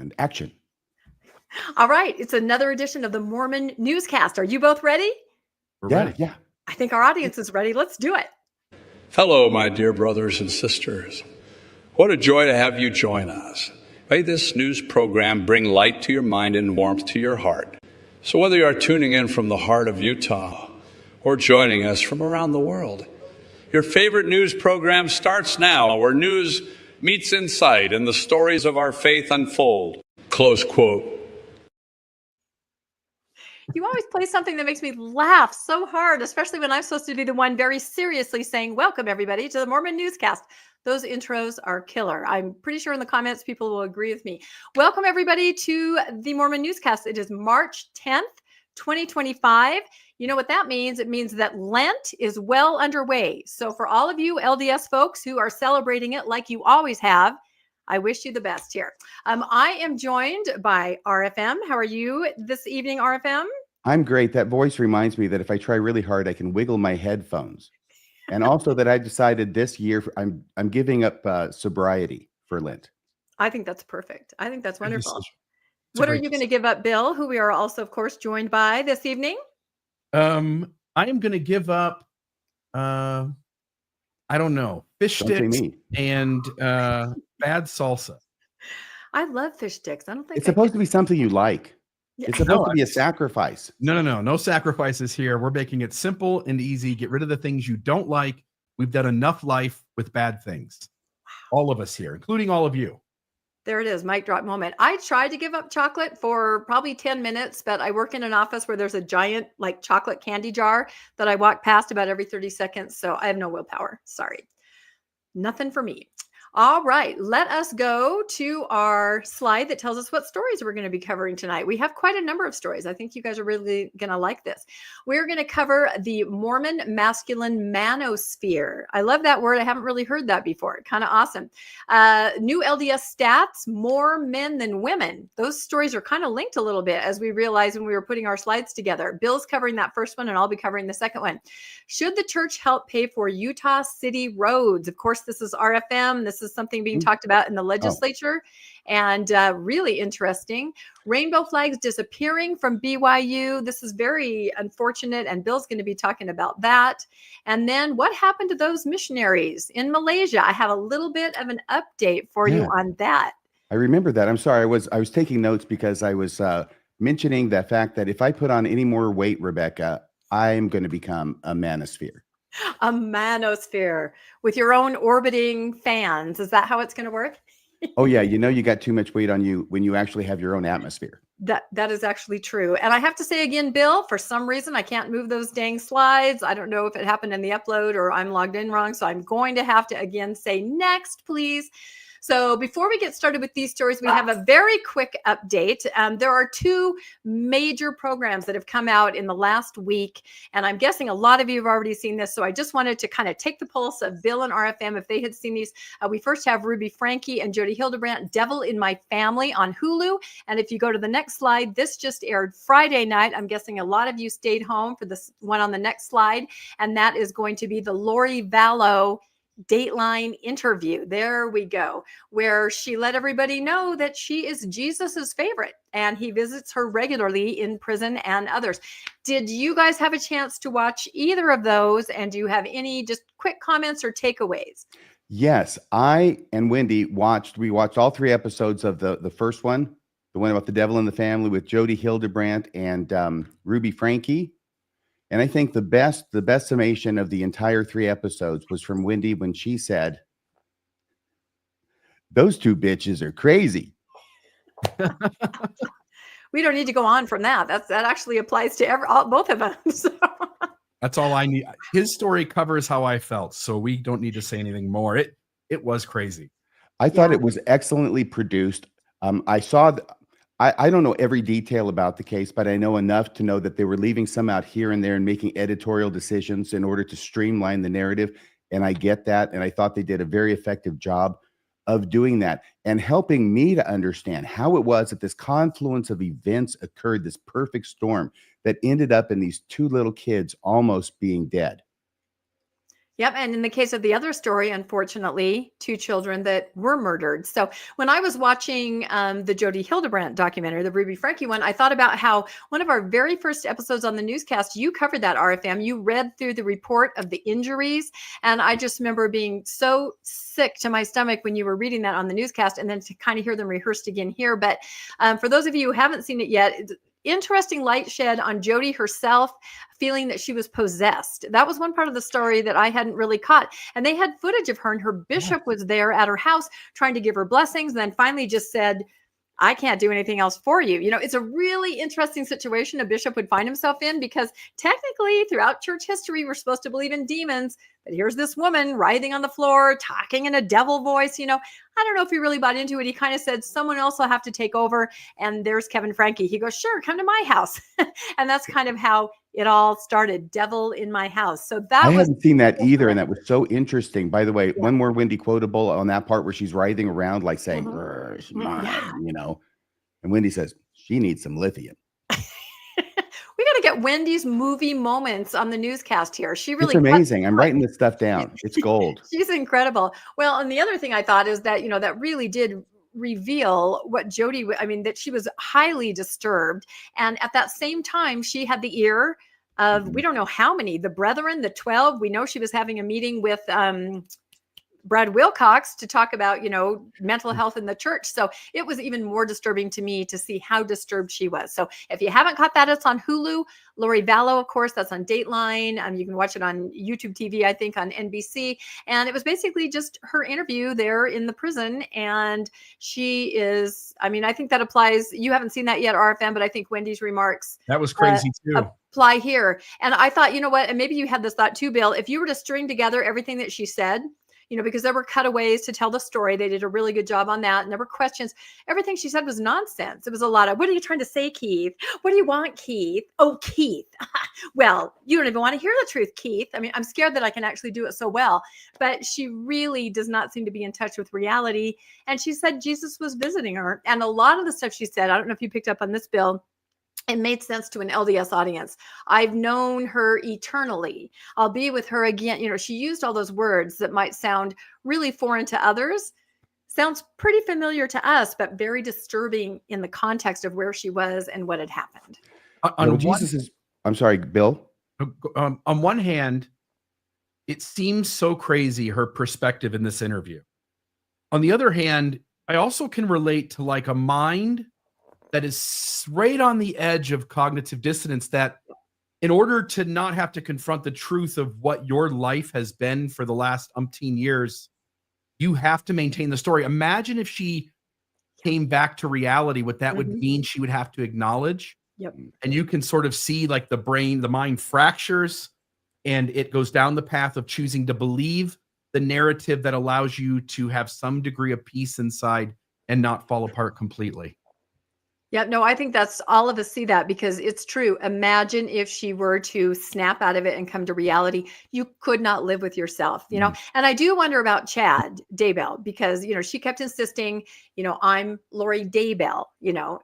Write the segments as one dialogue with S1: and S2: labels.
S1: and action.
S2: All right. It's another edition of the Mormon Newscast. Are you both ready?
S3: We're
S1: Yeah,
S3: ready.
S1: yeah.
S2: I think our audience is ready. Let's do it.
S4: Hello, my dear brothers and sisters. What a joy to have you join us. May this news program bring light to your mind and warmth to your heart. So whether you are tuning in from the heart of Utah or joining us from around the world, your favorite news program starts now, where news meets insight and the stories of our faith unfold. Close quote.
S2: You always play something that makes me laugh so hard, especially when I'm supposed to be the one very seriously saying, welcome everybody to the Mormon Newscast. Those intros are killer. I'm pretty sure in the comments people will agree with me. Welcome everybody to the Mormon Newscast. It is March 10th, 2025. You know what that means? It means that Lent is well underway. So for all of you LDS folks who are celebrating it like you always have, I wish you the best here. I am joined by RFM. How are you this evening, RFM?
S1: I'm great. That voice reminds me that if I try really hard, I can wiggle my headphones. And also that I decided this year I'm giving up sobriety for Lent.
S2: I think that's perfect. I think that's wonderful.
S3: What
S2: are you going to give up, Bill, who we are also, of course, joined by this evening?
S3: I am going to give up, I don't know, fish sticks and bad salsa.
S2: I love fish sticks. I don't think
S1: it's supposed to be something you like. Yeah. It's supposed to be a sacrifice.
S3: No sacrifices here. We're making it simple and easy. Get rid of the things you don't like. We've done enough life with bad things. Wow. All of us here, including all of you.
S2: There it is, mic drop moment. I tried to give up chocolate for probably 10 minutes, but I work in an office where there's a giant like chocolate candy jar that I walk past about every 30 seconds. So I have no willpower. Sorry. Nothing for me. All right, let us go to our slide that tells us what stories we're going to be covering tonight. We have quite a number of stories. I think you guys are really going to like this. We're going to cover the Mormon Masculine Manosphere. I love that word. I haven't really heard that before. Kind of awesome. New LDS stats, more men than women. Those stories are kind of linked a little bit, as we realized when we were putting our slides together. Bill's covering that first one, and I'll be covering the second one. Should the church help pay for Utah City roads? Of course, this is RFM. This is something being talked about in the legislature, and really interesting. Rainbow flags disappearing from BYU. This is very unfortunate, and Bill's going to be talking about that. And then what happened to those missionaries in Malaysia? I have a little bit of an update for you on that.
S1: I remember that. I'm sorry. I was taking notes because I was mentioning the fact that if I put on any more weight, Rebecca, I'm going to become a manosphere.
S2: A manosphere with your own orbiting fans. Is that how it's going to work?
S1: Oh yeah, you got too much weight on you when you actually have your own atmosphere.
S2: That is actually true. And I have to say again, Bill, for some reason I can't move those dang slides. I don't know if it happened in the upload or I'm logged in wrong, so I'm going to have to again say next, please. So before we get started with these stories, we have a very quick update. There are two major programs that have come out in the last week, and I'm guessing a lot of you have already seen this. So I just wanted to kind of take the pulse of Bill and RFM if they had seen these. We first have Ruby Franke and Jody Hildebrandt, Devil in My Family on Hulu. And if you go to the next slide, this just aired Friday night. I'm guessing a lot of you stayed home for this one on the next slide, and that is going to be the Lori Vallow Dateline interview. There we go, where she let everybody know that she is Jesus's favorite and he visits her regularly in prison and others. Did you guys have a chance to watch either of those? And do you have any just quick comments or takeaways?
S1: Yes, I and Wendy watched all 3 episodes of the first one, the one about the devil in the family with Jody Hildebrandt and Ruby Franke. And I think the best summation of the entire 3 episodes was from Wendy when she said, "Those 2 bitches are crazy."
S2: We don't need to go on from that. That actually applies to both of them. So.
S3: That's all I need. His story covers how I felt, so we don't need to say anything more. It was crazy.
S1: I thought it was excellently produced. I saw. I don't know every detail about the case, but I know enough to know that they were leaving some out here and there and making editorial decisions in order to streamline the narrative. And I get that. And I thought they did a very effective job of doing that and helping me to understand how it was that this confluence of events occurred, this perfect storm that ended up in these 2 little kids almost being dead.
S2: Yep. And in the case of the other story, unfortunately, 2 children that were murdered. So when I was watching the Jody Hildebrandt documentary, the Ruby Frankie one, I thought about how one of our very first episodes on the newscast, you covered that, RFM. You read through the report of the injuries. And I just remember being so sick to my stomach when you were reading that on the newscast, and then to kind of hear them rehearsed again here. But for those of you who haven't seen it yet, interesting light shed on Jody herself feeling that she was possessed. That was one part of the story that I hadn't really caught. And they had footage of her, and her bishop was there at her house trying to give her blessings, and then finally just said, I can't do anything else for you. You know, it's a really interesting situation a bishop would find himself in, because technically throughout church history, we're supposed to believe in demons. But here's this woman writhing on the floor, talking in a devil voice. You know, I don't know if he really bought into it. He kind of said, someone else will have to take over. And there's Kevin Frankie. He goes, sure, come to my house. And that's kind of how it all started. Devil in my house. So that
S1: I
S2: was
S1: hadn't seen that either, and that was so interesting. By the way,
S2: Yeah.
S1: one more Wendy quotable on that part where she's writhing around, like saying,
S2: Mhm.
S1: "Grr, she's mine,"
S2: Yeah.
S1: you know. And Wendy says she needs some lithium.
S2: We got to get Wendy's movie moments on the newscast here. She
S1: It's
S2: really cuts
S1: amazing. I'm
S2: through it.
S1: writing this stuff down. It's gold.
S2: She's incredible. Well, and the other thing I thought is that, you know, that really did reveal what Jody, I mean, that she was highly disturbed. And at that same time, she had the ear of,
S1: Mhm.
S2: we don't know how many, the brethren, the 12. We know she was having a meeting with Brad Wilcox to talk about, you know, mental health in the church. So it was even more disturbing to me to see how disturbed she was. So if you haven't caught that, it's on Hulu. Lori Vallow, of course, that's on Dateline. You can watch it on YouTube TV, I think, on NBC. And it was basically just her interview there in the prison. And she is, I mean, I think that applies. You haven't seen that yet, RFM, but I think Wendy's remarks
S3: That was crazy too.
S2: apply here. And I thought, you know what, and maybe you had this thought too, Bill, if you were to string together everything that she said, you know, because there were cutaways to tell the story. They did a really good job on that. And there were questions. Everything she said was nonsense. It was a lot of, what are you trying to say, Keith? What do you want, Keith? Oh, Keith. Well, you don't even want to hear the truth, Keith. I mean, I'm scared that I can actually do it so well. But she really does not seem to be in touch with reality. And she said Jesus was visiting her. And a lot of the stuff she said, I don't know if you picked up on this, Bill, it made sense to an LDS audience. I've known her eternally. I'll be with her again. You know, she used all those words that might sound really foreign to others. Sounds pretty familiar to us, but very disturbing in the context of where she was and what had happened.
S1: Jesus is, I'm sorry, Bill.
S3: On one hand, it seems so crazy, her perspective in this interview. On the other hand, I also can relate to like a mind that is right on the edge of cognitive dissonance, that in order to not have to confront the truth of what your life has been for the last umpteen years, you have to maintain the story. Imagine if she came back to reality, what that would mean she would have to acknowledge.
S2: Yep.
S3: And you can sort of see like the mind fractures, and it goes down the path of choosing to believe the narrative that allows you to have some degree of peace inside and not fall apart completely.
S2: Yeah, no, I think that's all of us see that, because it's true. Imagine if she were to snap out of it and come to reality. You could not live with yourself, you know. And I do wonder about Chad Daybell, because, you know, she kept insisting, you know, I'm Lori Daybell, you know,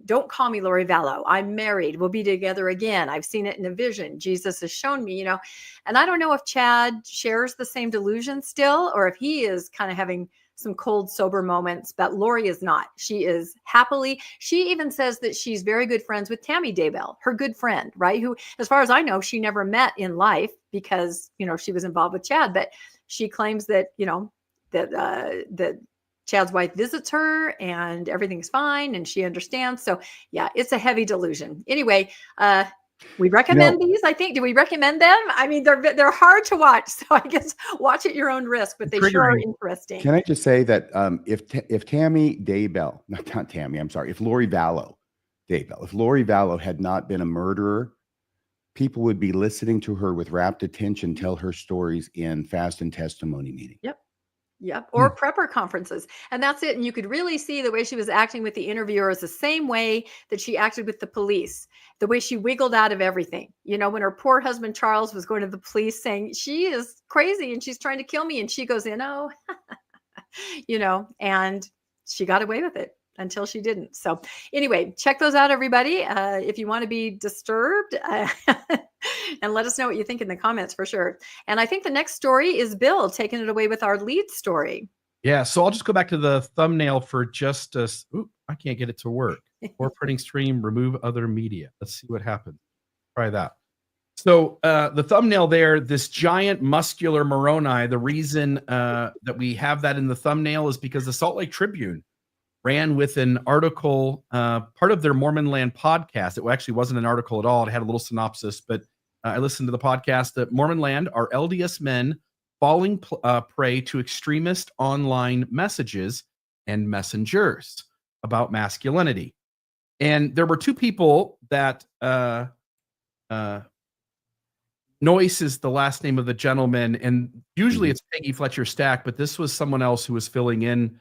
S2: don't call me Lori Vallow. I'm married. We'll be together again. I've seen it in a vision. Jesus has shown me, you know. And I don't know if Chad shares the same delusion still, or if he is kind of having some cold, sober moments, but Lori is not. She is happily. She even says that she's very good friends with Tammy Daybell, her good friend, right? Who, as far as I know, she never met in life because, you know, she was involved with Chad, but she claims that, you know, that Chad's wife visits her and everything's fine and she understands. So yeah, it's a heavy delusion. Anyway, we recommend these, I think. Do we recommend them? I mean, they're hard to watch, so I guess watch at your own risk, but they sure are interesting.
S1: Can I just say that if Tammy Daybell, not Tammy, I'm sorry, if Lori Vallow Daybell, if Lori Vallow had not been a murderer, people would be listening to her with rapt attention tell her stories in fast and testimony meeting.
S2: Yep. Or prepper conferences. And that's it. And you could really see the way she was acting with the interviewers, the same way that she acted with the police, the way she wiggled out of everything. You know, when her poor husband, Charles, was going to the police saying, she is crazy and she's trying to kill me. And she goes in, oh, you know, and she got away with it until she didn't. So anyway, check those out, everybody. If you want to be disturbed, And let us know what you think in the comments for sure. And I think the next story is Bill taking it away with our lead story.
S3: Yeah, so I'll just go back to the thumbnail for just a. I can't get it to work. Or printing stream, remove other media. Let's see what happens. Try that. So the thumbnail there, this giant muscular Moroni, the reason that we have that in the thumbnail is because the Salt Lake Tribune ran with an article, part of their Mormon Land podcast. It actually wasn't an article at all. It had a little synopsis, but I listened to the podcast that Mormon Land are LDS men falling prey to extremist online messages and messengers about masculinity. And there were two people that Noyce is the last name of the gentleman, and usually it's Peggy Fletcher Stack, but this was someone else who was filling in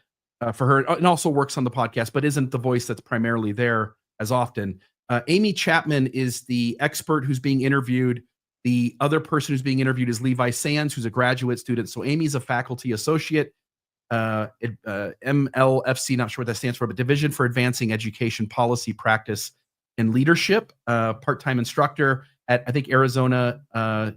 S3: for her, and also works on the podcast, but isn't the voice that's primarily there as often. Amy Chapman is the expert who's being interviewed. The other person who's being interviewed is Levi Sands, who's a graduate student. So Amy's a faculty associate, MLFC, not sure what that stands for, but Division for Advancing Education Policy, Practice, and Leadership, part-time instructor at, I think, Arizona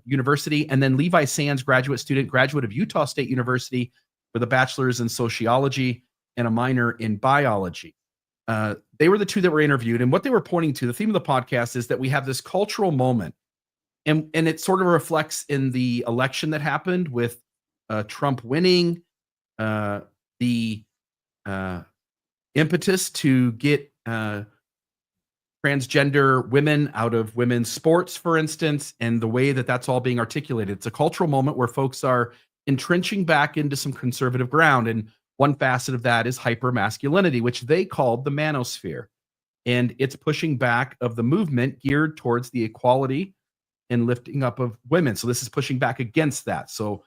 S3: University. And then Levi Sands, graduate student, graduate of Utah State University with a bachelor's in sociology and a minor in biology. They were the two that were interviewed. And what they were pointing to, the theme of the podcast is that we have this cultural moment. And it sort of reflects in the election that happened with Trump winning, the impetus to get transgender women out of women's sports, for instance, and the way that that's all being articulated. It's a cultural moment where folks are entrenching back into some conservative ground. And one facet of that is hypermasculinity, which they called the Manosphere. And it's pushing back of the movement geared towards the equality and lifting up of women. So this is pushing back against that. So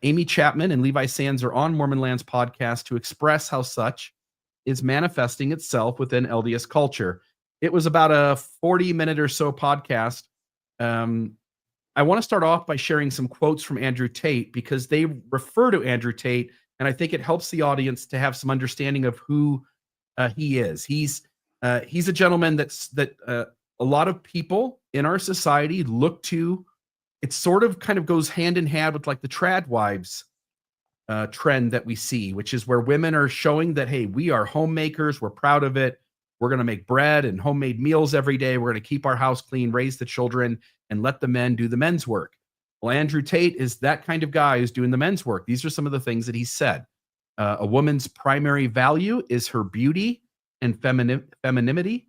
S3: Amy Chapman and Levi Sands are on Mormon Land's podcast to express how such is manifesting itself within LDS culture. It was about a 40-minute or so podcast. I want to start off by sharing some quotes from Andrew Tate because they refer to Andrew Tate, and I think it helps the audience to have some understanding of who he is. He's a gentleman that a lot of people in our society look to. It sort of kind of goes hand in hand with like the trad wives trend that we see, which is where women are showing that, hey, we are homemakers. We're proud of it. We're going to make bread and homemade meals every day. We're going to keep our house clean, raise the children, and let the men do the men's work. Well, Andrew Tate is that kind of guy who's doing the men's work. These are some of the things that he said. A woman's primary value is her beauty and femininity.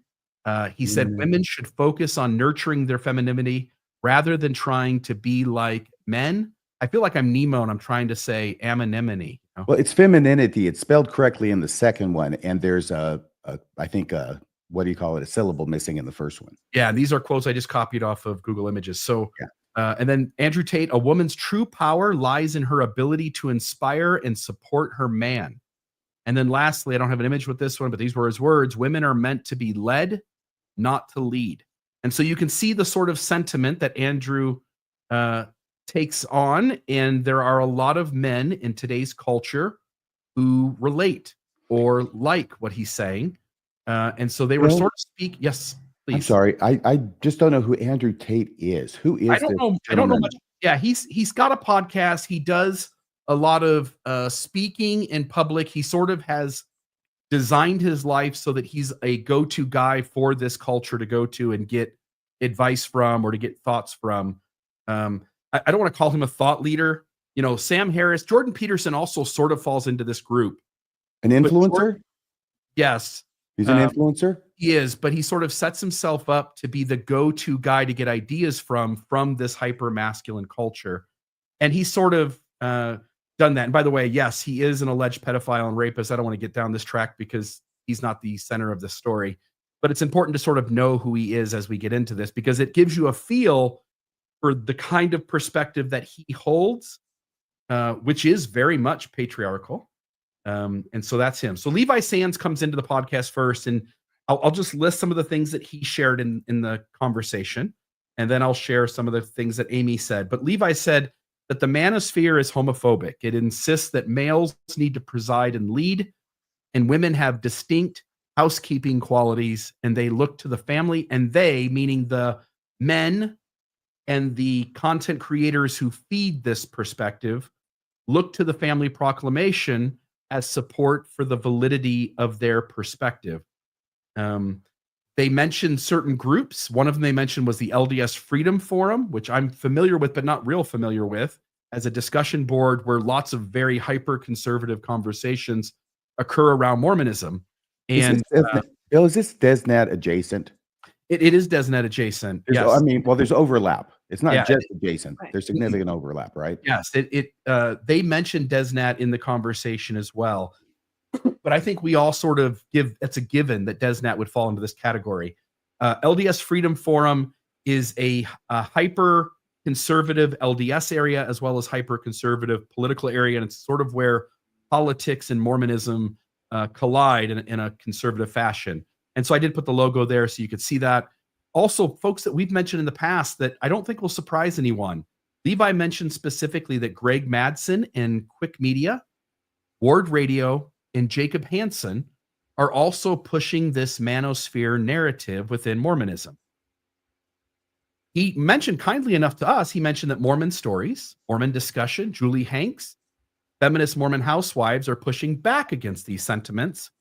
S3: He said women should focus on nurturing their femininity rather than trying to be like men. I feel like I'm Nemo and I'm trying to say anonymity. You know?
S1: Well, it's femininity. It's spelled correctly in the second one, and there's I think what do you call it? A syllable missing in the first one.
S3: Yeah, these are quotes I just copied off of Google Images. So, and then Andrew Tate, a woman's true power lies in her ability to inspire and support her man. And then lastly, I don't have an image with this one, but these were his words: women are meant to be led, not to lead. And so you can see the sort of sentiment that Andrew takes on. And there are a lot of men in today's culture who relate or like what he's saying. And so they were sort of speak. Yes, please.
S1: I'm sorry. I just don't know who Andrew Tate is. Who is
S3: I don't know much. Yeah, he's got a podcast. He does a lot of speaking in public. He sort of has designed his life so that he's a go-to guy for this culture to go to and get advice from or to get thoughts from. I don't want to call him a thought leader. You know, Sam Harris, Jordan Peterson also sort of falls into this group.
S1: An influencer?
S3: Yes.
S1: He's an influencer?
S3: He is, but he sort of sets himself up to be the go-to guy to get ideas from this hyper-masculine culture. And he's sort of done that. And by the way, yes, he is an alleged pedophile and rapist. I don't want to get down this track because he's not the center of the story. But it's important to sort of know who he is as we get into this, because it gives you a feel for the kind of perspective that he holds, which is very much patriarchal. And so that's him. So Levi Sands comes into the podcast first, and I'll just list some of the things that he shared in the conversation, and then I'll share some of the things that Amy said. But Levi said that the manosphere is homophobic. It insists that males need to preside and lead, and women have distinct housekeeping qualities, and they look to the family, and they, meaning the men and the content creators who feed this perspective look to the family proclamation as support for the validity of their perspective. They mentioned certain groups. One of them they mentioned was the LDS Freedom Forum, which I'm familiar with, but not real familiar with, as a discussion board where lots of very hyper-conservative conversations occur around Mormonism. And
S1: Bill, is this DesNet adjacent?
S3: it is DesNet adjacent.
S1: There's,
S3: Yes.
S1: I mean, well, there's overlap. It's not
S3: Yeah,
S1: just adjacent.
S2: Right.
S1: There's significant overlap, right?
S3: Yes. They mentioned DesNet in the conversation as well. But I think we all sort of it's a given that DesNet would fall into this category. LDS Freedom Forum is a hyper conservative LDS area as well as hyper conservative political area, and it's sort of where politics and Mormonism collide in a conservative fashion. And so I did put the logo there so you could see that. Also, folks that we've mentioned in the past that I don't think will surprise anyone. Levi mentioned specifically that Greg Madsen and Quick Media, Ward Radio, and Jacob Hansen are also pushing this manosphere narrative within Mormonism. He mentioned kindly enough to us, he mentioned that Mormon Stories, Mormon Discussion, Julie Hanks, feminist Mormon housewives are pushing back against these sentiments,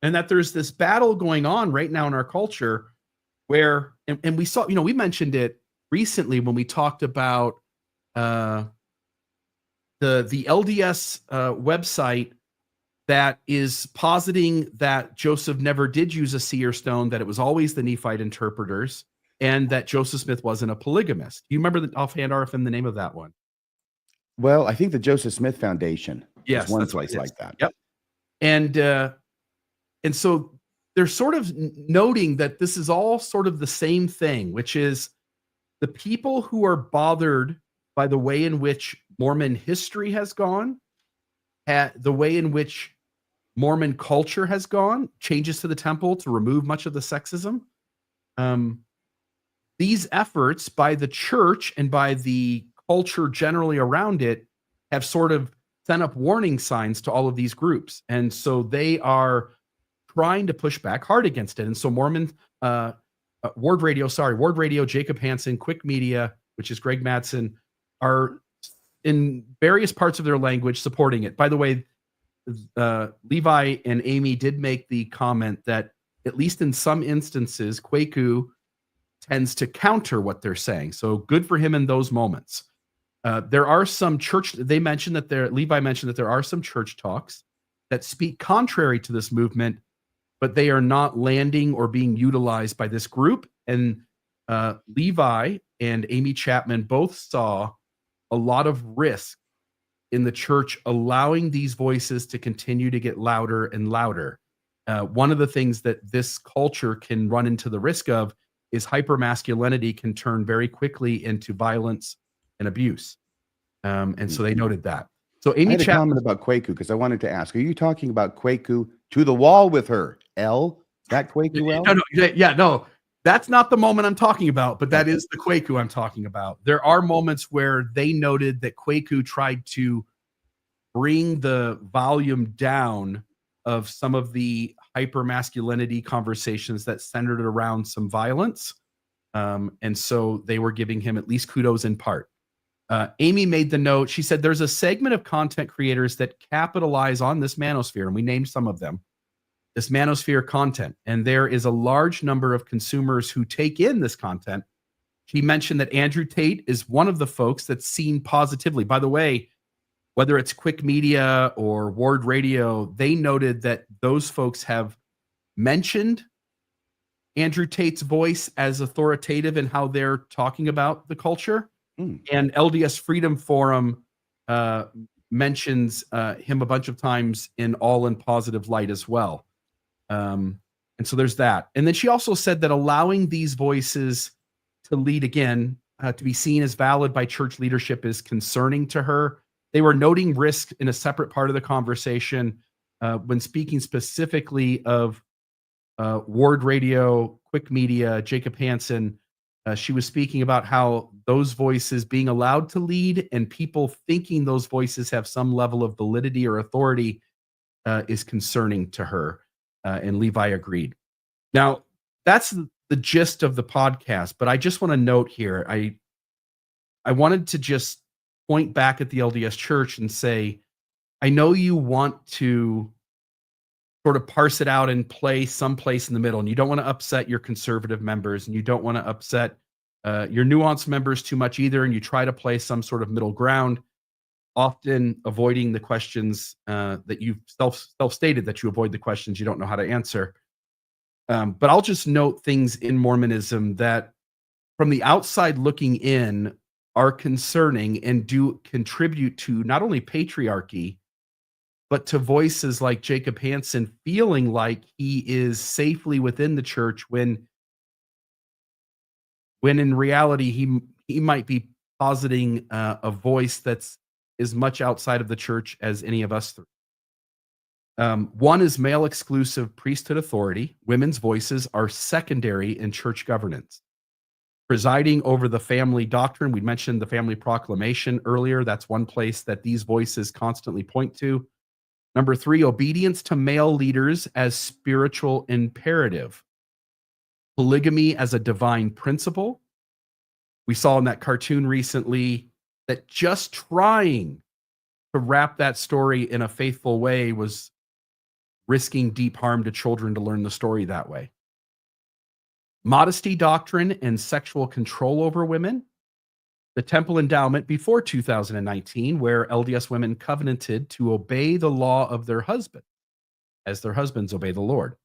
S3: and that there's this battle going on right now in our culture where, and we saw, we mentioned it recently when we talked about the LDS website that is positing that Joseph never did use a seer stone, that it was always the Nephite interpreters, and that Joseph Smith wasn't a polygamist. Do you remember the offhand RFM the name of that one?
S1: Well, I think the Joseph Smith Foundation
S3: Yes,
S1: is one
S3: that's what
S1: place
S3: it is.
S1: like that.
S3: Yep. And so they're sort of noting that this is all sort of the same thing, which is the people who are bothered by the way in which Mormon history has gone, the way in which Mormon culture has gone, changes to the temple to remove much of the sexism. These efforts by the church and by the culture generally around it have sort of sent up warning signs to all of these groups. And so they are trying to push back hard against it. And so Mormon, Ward Radio, Jacob Hansen, Quick Media, which is Greg Madsen, are in various parts of their language supporting it. By the way, Levi and Amy did make the comment that at least in some instances, Kwaku tends to counter what they're saying. So good for him in those moments. There are some church, Levi mentioned that there are some church talks that speak contrary to this movement, but they are not landing or being utilized by this group. And Levi and Amy Chapman both saw a lot of risk in the church allowing these voices to continue to get louder and louder. One of the things that this culture can run into the risk of is hypermasculinity can turn very quickly into violence and abuse. And so they noted that. So Amy
S1: I had a
S3: Chapman,
S1: comment about Kwaku because I wanted to ask, are you talking about Kwaku to the wall with her? L? That Kwaku L?
S3: No, that's not the moment I'm talking about, but that is the Kwaku I'm talking about. There are moments where they noted that Kwaku tried to bring the volume down of some of the hypermasculinity conversations that centered around some violence. And so they were giving him at least kudos in part. Amy made the note. She said there's a segment of content creators that capitalize on this manosphere, and we named some of them, this manosphere content. And there is a large number of consumers who take in this content. She mentioned that Andrew Tate is one of the folks that's seen positively. By the way, whether it's Quick Media or Ward Radio, they noted that those folks have mentioned Andrew Tate's voice as authoritative in how they're talking about the culture. And LDS Freedom Forum mentions him a bunch of times in positive light as well. And so there's that. And then she also said that allowing these voices to lead again, to be seen as valid by church leadership is concerning to her. They were noting risk in a separate part of the conversation when speaking specifically of Ward Radio, Quick Media, Jacob Hansen. She was speaking about how those voices being allowed to lead and people thinking those voices have some level of validity or authority is concerning to her. And Levi agreed. Now, that's the gist of the podcast. But I just want to note here, I I wanted to just point back at the LDS Church and say, I know you want to sort of parse it out and play someplace in the middle, and you don't want to upset your conservative members, and you don't want to upset your nuanced members too much either, and you try to play some sort of middle ground, often avoiding the questions that you've self-stated that you avoid the questions you don't know how to answer. But I'll just note things in Mormonism that from the outside looking in are concerning and do contribute to not only patriarchy, but to voices like Jacob Hansen feeling like he is safely within the church when in reality he might be positing a voice that's as much outside of the church as any of us three. One is male exclusive priesthood authority. Women's voices are secondary in church governance. Presiding over the family doctrine, we mentioned the family proclamation earlier. That's one place that these voices constantly point to. Number 3, obedience to male leaders as spiritual imperative. Polygamy as a divine principle. We saw in that cartoon recently that just trying to wrap that story in a faithful way was risking deep harm to children to learn the story that way. Modesty doctrine and sexual control over women. The temple endowment before 2019, where LDS women covenanted to obey the law of their husband as their husbands obey the Lord.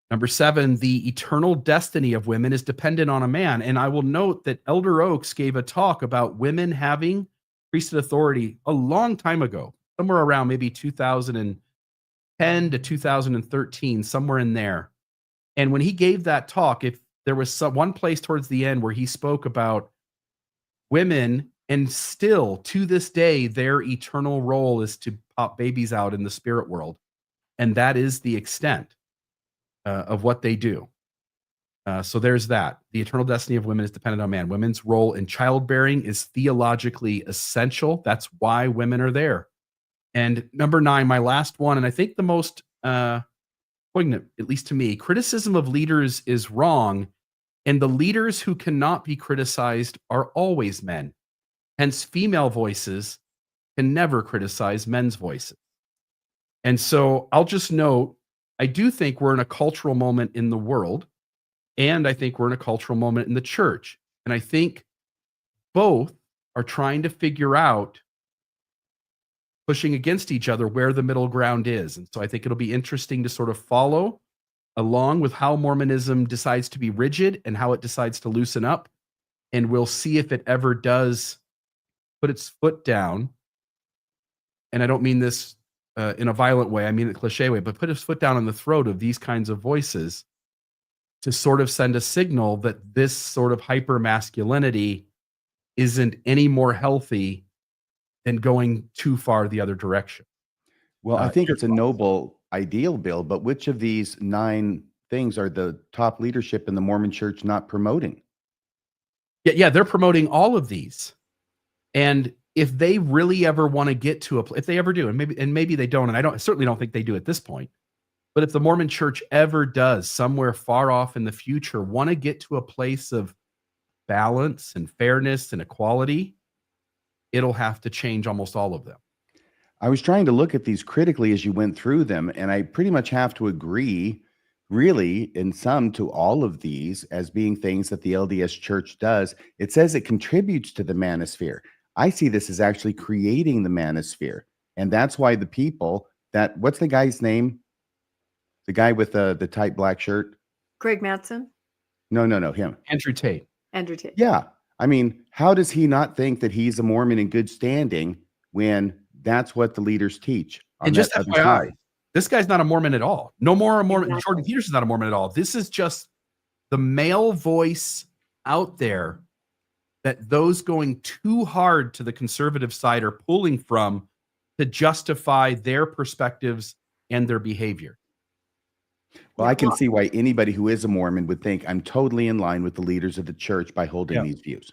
S3: Number 7, the eternal destiny of women is dependent on a man. And I will note that Elder Oaks gave a talk about women having priesthood authority a long time ago, somewhere around maybe 2010 to 2013, somewhere in there. And when he gave that talk, if there was one place towards the end where he spoke about women, and still to this day, their eternal role is to pop babies out in the spirit world. And that is the extent of what they do. So there's that. The eternal destiny of women is dependent on man. Women's role in childbearing is theologically essential. That's why women are there. And number 9, my last one, and I think the most poignant, at least to me, criticism of leaders is wrong, and the leaders who cannot be criticized are always men. Hence, female voices can never criticize men's voices. And so I'll just note, I do think we're in a cultural moment in the world, and I think we're in a cultural moment in the church. And I think both are trying to figure out, pushing against each other, where the middle ground is. And so I think it'll be interesting to sort of follow along with how Mormonism decides to be rigid and how it decides to loosen up. And we'll see if it ever does put its foot down. And I don't mean this in a violent way, I mean it cliche way, but put its foot down on the throat of these kinds of voices to sort of send a signal that this sort of hyper masculinity isn't any more healthy than going too far the other direction.
S1: Well, I think it's a noble ideal, Bill, but which of these 9 things are the top leadership in the Mormon church not promoting?
S3: Yeah, they're promoting all of these. And if they really ever want to get to if they ever do, and maybe they don't, and I certainly don't think they do at this point, but if the Mormon church ever does, somewhere far off in the future, want to get to a place of balance and fairness and equality, it'll have to change almost all of them.
S1: I was trying to look at these critically as you went through them, and I pretty much have to agree, really, in sum, to all of these as being things that the LDS church does. It says it contributes to the manosphere. I see this as actually creating the manosphere. And that's why the people that, what's the guy's name? The guy with the tight black shirt?
S2: Greg Mattson?
S1: No, him.
S3: Andrew Tate.
S2: Andrew Tate.
S1: Yeah. I mean, how does he not think that he's a Mormon in good standing when that's what the leaders teach?
S3: And just FYI, this guy's not a Mormon at all. No more a Mormon. Exactly. Jordan Peterson's not a Mormon at all. This is just the male voice out there that those going too hard to the conservative side are pulling from to justify their perspectives and their behavior.
S1: Well, I can see why anybody who is a Mormon would think I'm totally in line with the leaders of the church by holding these views.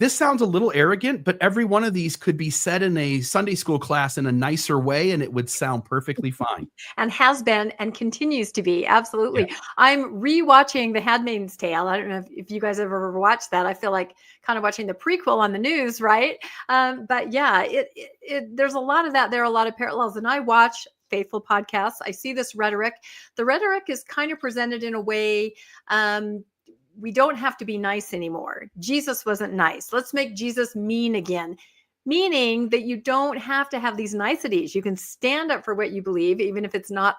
S3: this sounds a little arrogant, but every one of these could be said in a Sunday school class in a nicer way, and it would sound perfectly fine.
S2: And has been and continues to be. Absolutely.
S3: Yeah.
S2: I'm rewatching The Handmaid's Tale. I don't know if you guys have ever watched that. I feel like kind of watching the prequel on the news, right? But yeah, there's a lot of that. There are a lot of parallels. And I watch faithful podcasts. I see this rhetoric. The rhetoric is kind of presented in a way, we don't have to be nice anymore. Jesus wasn't nice. Let's make Jesus mean again. Meaning that you don't have to have these niceties. You can stand up for what you believe, even if it's not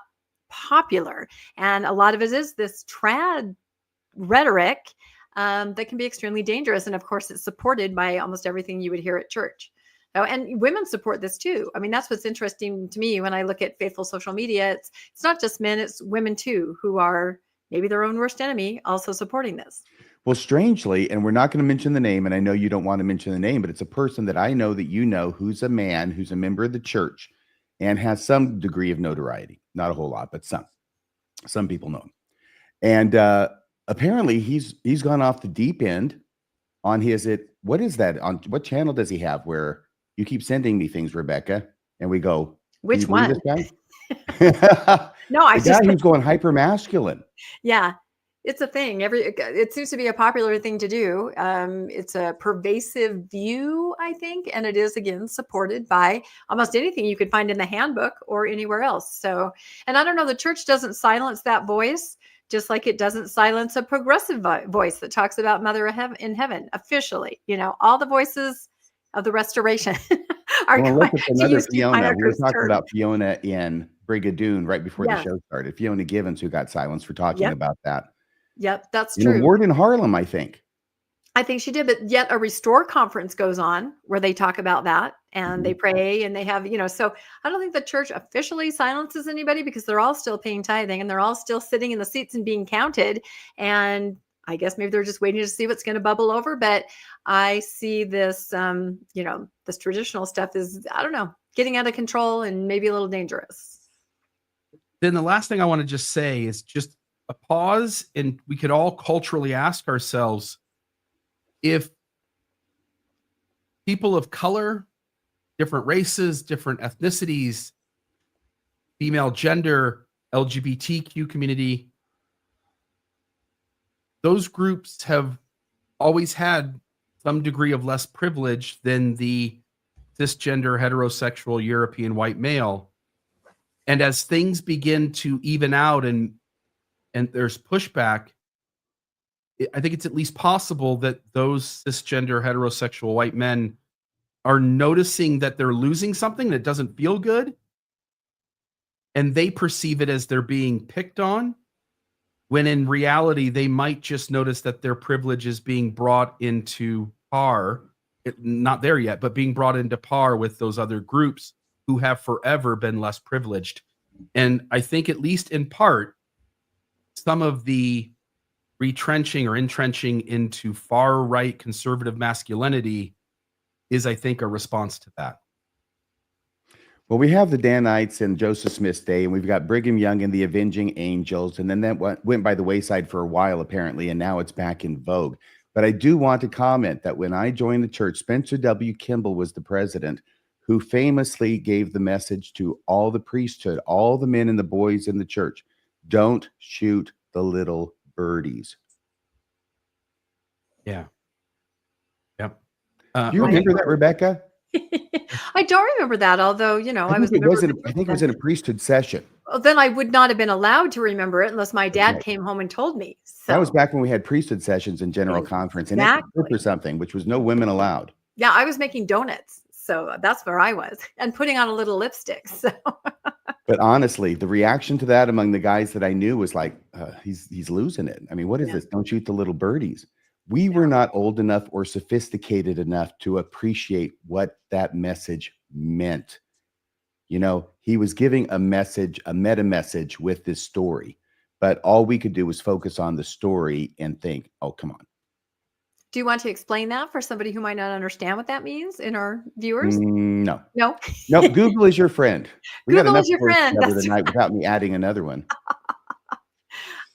S2: popular. And a lot of it is this trad rhetoric that can be extremely dangerous. And of course, it's supported by almost everything you would hear at church. Oh, and women support this too. I mean, that's what's interesting to me when I look at faithful social media. It's not just men, it's women too, who are maybe their own worst enemy, also supporting this.
S1: Well, strangely, and we're not going to mention the name, and I know you don't want to mention the name, but it's a person that I know that you know who's a man, who's a member of the church and has some degree of notoriety. Not a whole lot, but some. Some people know him. And apparently he's gone off the deep end on his, what is that? On what channel does he have where you keep sending me things, Rebecca? And we go,
S2: which one? No,
S1: I just who's going hyper masculine.
S2: Yeah, it's a thing. It seems to be a popular thing to do. It's a pervasive view, I think, and it is again supported by almost anything you could find in the handbook or anywhere else. So, and I don't know, the church doesn't silence that voice, just like it doesn't silence a progressive voice that talks about Mother in Heaven officially. You know, all the voices of the restoration are
S1: going
S2: look
S1: at another Fiona. We were talking about Fiona in Brigadoon right before the show started. Fiona Givens, who got silenced for talking about that.
S2: Yep, that's true.
S1: Ward in Harlem, I think
S2: she did, but yet a Restore conference goes on where they talk about that and they pray and they have, so I don't think the church officially silences anybody because they're all still paying tithing and they're all still sitting in the seats and being counted. And I guess maybe they're just waiting to see what's going to bubble over. But I see this, this traditional stuff is, I don't know, getting out of control and maybe a little dangerous.
S3: Then the last thing I want to just say is just a pause, and we could all culturally ask ourselves if people of color, different races, different ethnicities, female gender, LGBTQ community, those groups have always had some degree of less privilege than the cisgender, heterosexual, European white male. And as things begin to even out and there's pushback, I think it's at least possible that those cisgender, heterosexual white men are noticing that they're losing something that doesn't feel good. And they perceive it as they're being picked on, when in reality, they might just notice that their privilege is being brought into par, not there yet, but being brought into par with those other groups who have forever been less privileged. And I think, at least in part, some of the retrenching or entrenching into far right conservative masculinity is, I think, a response to that.
S1: Well, we have the Danites and Joseph Smith's day, and we've got Brigham Young and the Avenging Angels, and then that went by the wayside for a while, apparently, and now it's back in vogue. But I do want to comment that when I joined the church, Spencer W. Kimball was the president, who famously gave the message to all the priesthood, all the men and the boys in the church: don't shoot the little birdies.
S3: Yeah. Yep.
S1: Do you remember that, Rebecca?
S2: I don't remember that, although, I think
S1: it was in a priesthood session.
S2: Well, then I would not have been allowed to remember it unless my dad came home and told me. So
S1: that was back when we had priesthood sessions in general conference, and it or something, which was no women allowed.
S2: Yeah, I was making donuts. So that's where I was, and putting on a little lipstick. So.
S1: But honestly, the reaction to that among the guys that I knew was like, he's losing it. I mean, what is this? Don't shoot the little birdies. We were not old enough or sophisticated enough to appreciate what that message meant. He was giving a message, a meta message with this story, but all we could do was focus on the story and think, oh, come on.
S2: Do you want to explain that for somebody who might not understand what that means in our viewers?
S1: No.
S2: No.
S1: Google is your friend. We
S2: Google
S1: got enough
S2: is your friend.
S1: The night without me adding another one.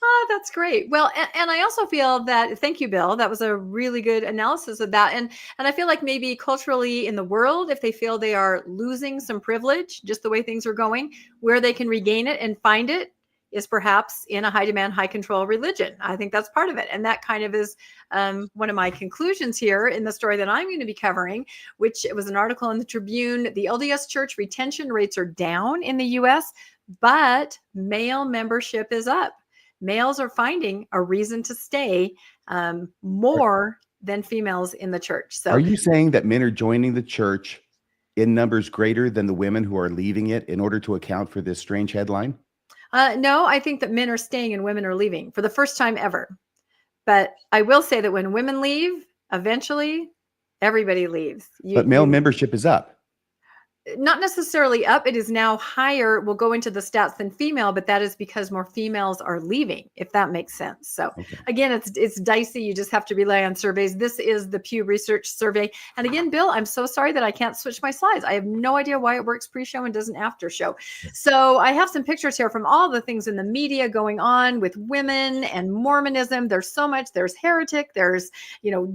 S2: Oh, That's great. Well, and I also feel that, thank you, Bill. That was a really good analysis of that. And I feel like maybe culturally in the world, if they feel they are losing some privilege, just the way things are going, where they can regain it and find it is perhaps in a high demand, high control religion. I think that's part of it. And that kind of is one of my conclusions here in the story that I'm going to be covering, which was an article in the Tribune. The LDS Church retention rates are down in the US, but male membership is up. Males are finding a reason to stay more than females in the church. So
S1: are you saying that men are joining the church in numbers greater than the women who are leaving it in order to account for this strange headline?
S2: No, I think that men are staying and women are leaving for the first time ever. But I will say that when women leave, eventually everybody leaves.
S1: But male membership is up.
S2: Not necessarily up. It is now higher. We'll go into the stats than female, but that is because more females are leaving, if that makes sense. So again, it's dicey. You just have to rely on surveys. This is the Pew Research survey. And again, Bill, I'm so sorry that I can't switch my slides. I have no idea why it works pre-show and doesn't after show. So I have some pictures here from all the things in the media going on with women and Mormonism. There's so much. There's Heretic. There's,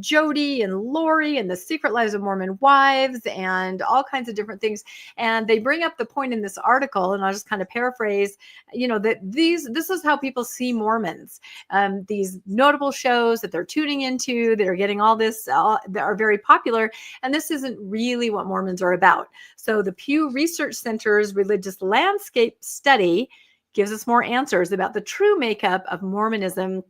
S2: Jody and Lori and the Secret Lives of Mormon Wives and all kinds of different things. And they bring up the point in this article, and I'll just kind of paraphrase, that this is how people see Mormons. These notable shows that they're tuning into, that are getting all this, that are very popular. And this isn't really what Mormons are about. So the Pew Research Center's Religious Landscape Study gives us more answers about the true makeup of Mormonism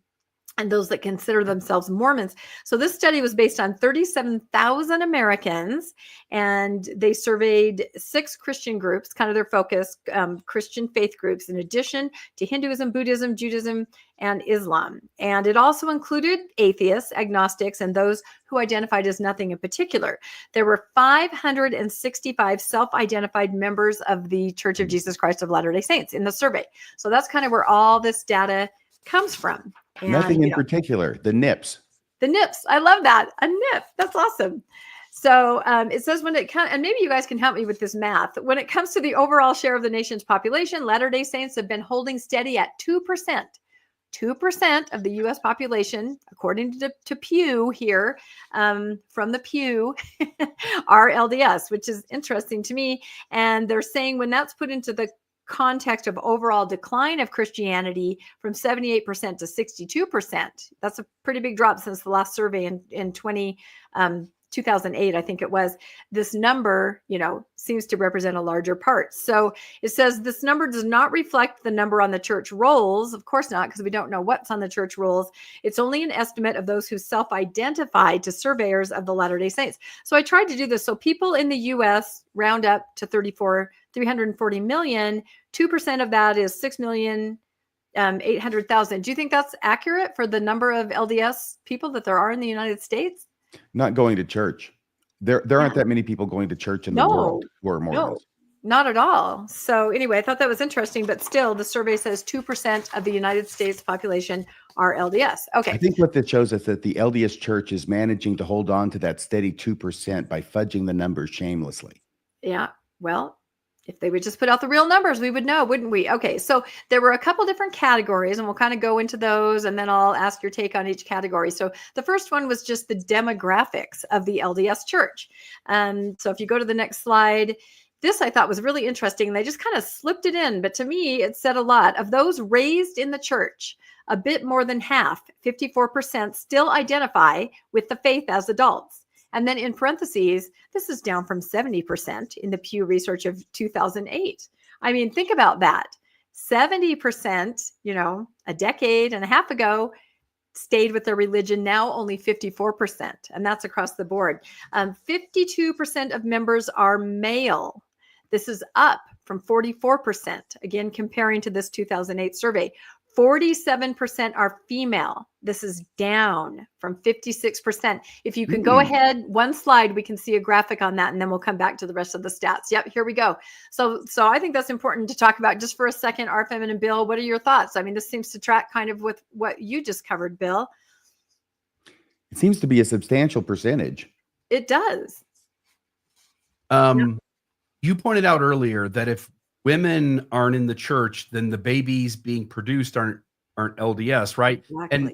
S2: and those that consider themselves Mormons. So this study was based on 37,000 Americans, and they surveyed 6 Christian groups, kind of their focus, Christian faith groups, in addition to Hinduism, Buddhism, Judaism, and Islam. And it also included atheists, agnostics, and those who identified as nothing in particular. There were 565 self-identified members of the Church of Jesus Christ of Latter-day Saints in the survey. So that's kind of where all this data comes from. And,
S1: nothing in particular, the NIPS.
S2: The NIPS. I love that. A NIP. That's awesome. So it says when it comes, and maybe you guys can help me with this math. When it comes to the overall share of the nation's population, Latter-day Saints have been holding steady at 2%. 2% of the U.S. population, according to Pew here, from the Pew, are LDS, which is interesting to me. And they're saying when that's put into the context of overall decline of Christianity from 78% to 62%. That's a pretty big drop since the last survey in 2008, I think it was. This number, seems to represent a larger part. So it says this number does not reflect the number on the church rolls. Of course not, because we don't know what's on the church rolls. It's only an estimate of those who self-identified to surveyors of the Latter-day Saints. So I tried to do this. So people in the U.S. round up to 340 million. 2% of that is 6,800,000. Do you think that's accurate for the number of LDS people that there are in the United States?
S1: Not going to church. There aren't that many people going to church in the world who are Mormons.
S2: No, not at all. So anyway, I thought that was interesting, but still the survey says 2% of the United States population are LDS. Okay.
S1: I think what that shows us that the LDS church is managing to hold on to that steady 2% by fudging the numbers shamelessly.
S2: Yeah. Well, if they would just put out the real numbers, we would know, wouldn't we? Okay, so there were a couple different categories, and we'll kind of go into those, and then I'll ask your take on each category. So the first one was just the demographics of the LDS church. So if you go to the next slide, this I thought was really interesting. They just kind of slipped it in, but to me, it said a lot. Of those raised in the church, a bit more than half, 54%, still identify with the faith as adults. And then in parentheses, this is down from 70% in the Pew Research of 2008. I mean, think about that. 70%, a decade and a half ago, stayed with their religion. Now only 54%, and that's across the board. 52% of members are male. This is up from 44%, again, comparing to this 2008 survey. 47% are female. This is down from 56%. If you can go ahead, one slide, we can see a graphic on that, and then we'll come back to the rest of the stats. Yep, here we go. So I think that's important to talk about just for a second. RFM and Bill, what are your thoughts? I mean, this seems to track kind of with what you just covered, Bill.
S1: It seems to be a substantial percentage.
S2: It does.
S3: You pointed out earlier that if women aren't in the church, then the babies being produced aren't aren't LDS, right?
S2: Exactly.
S3: And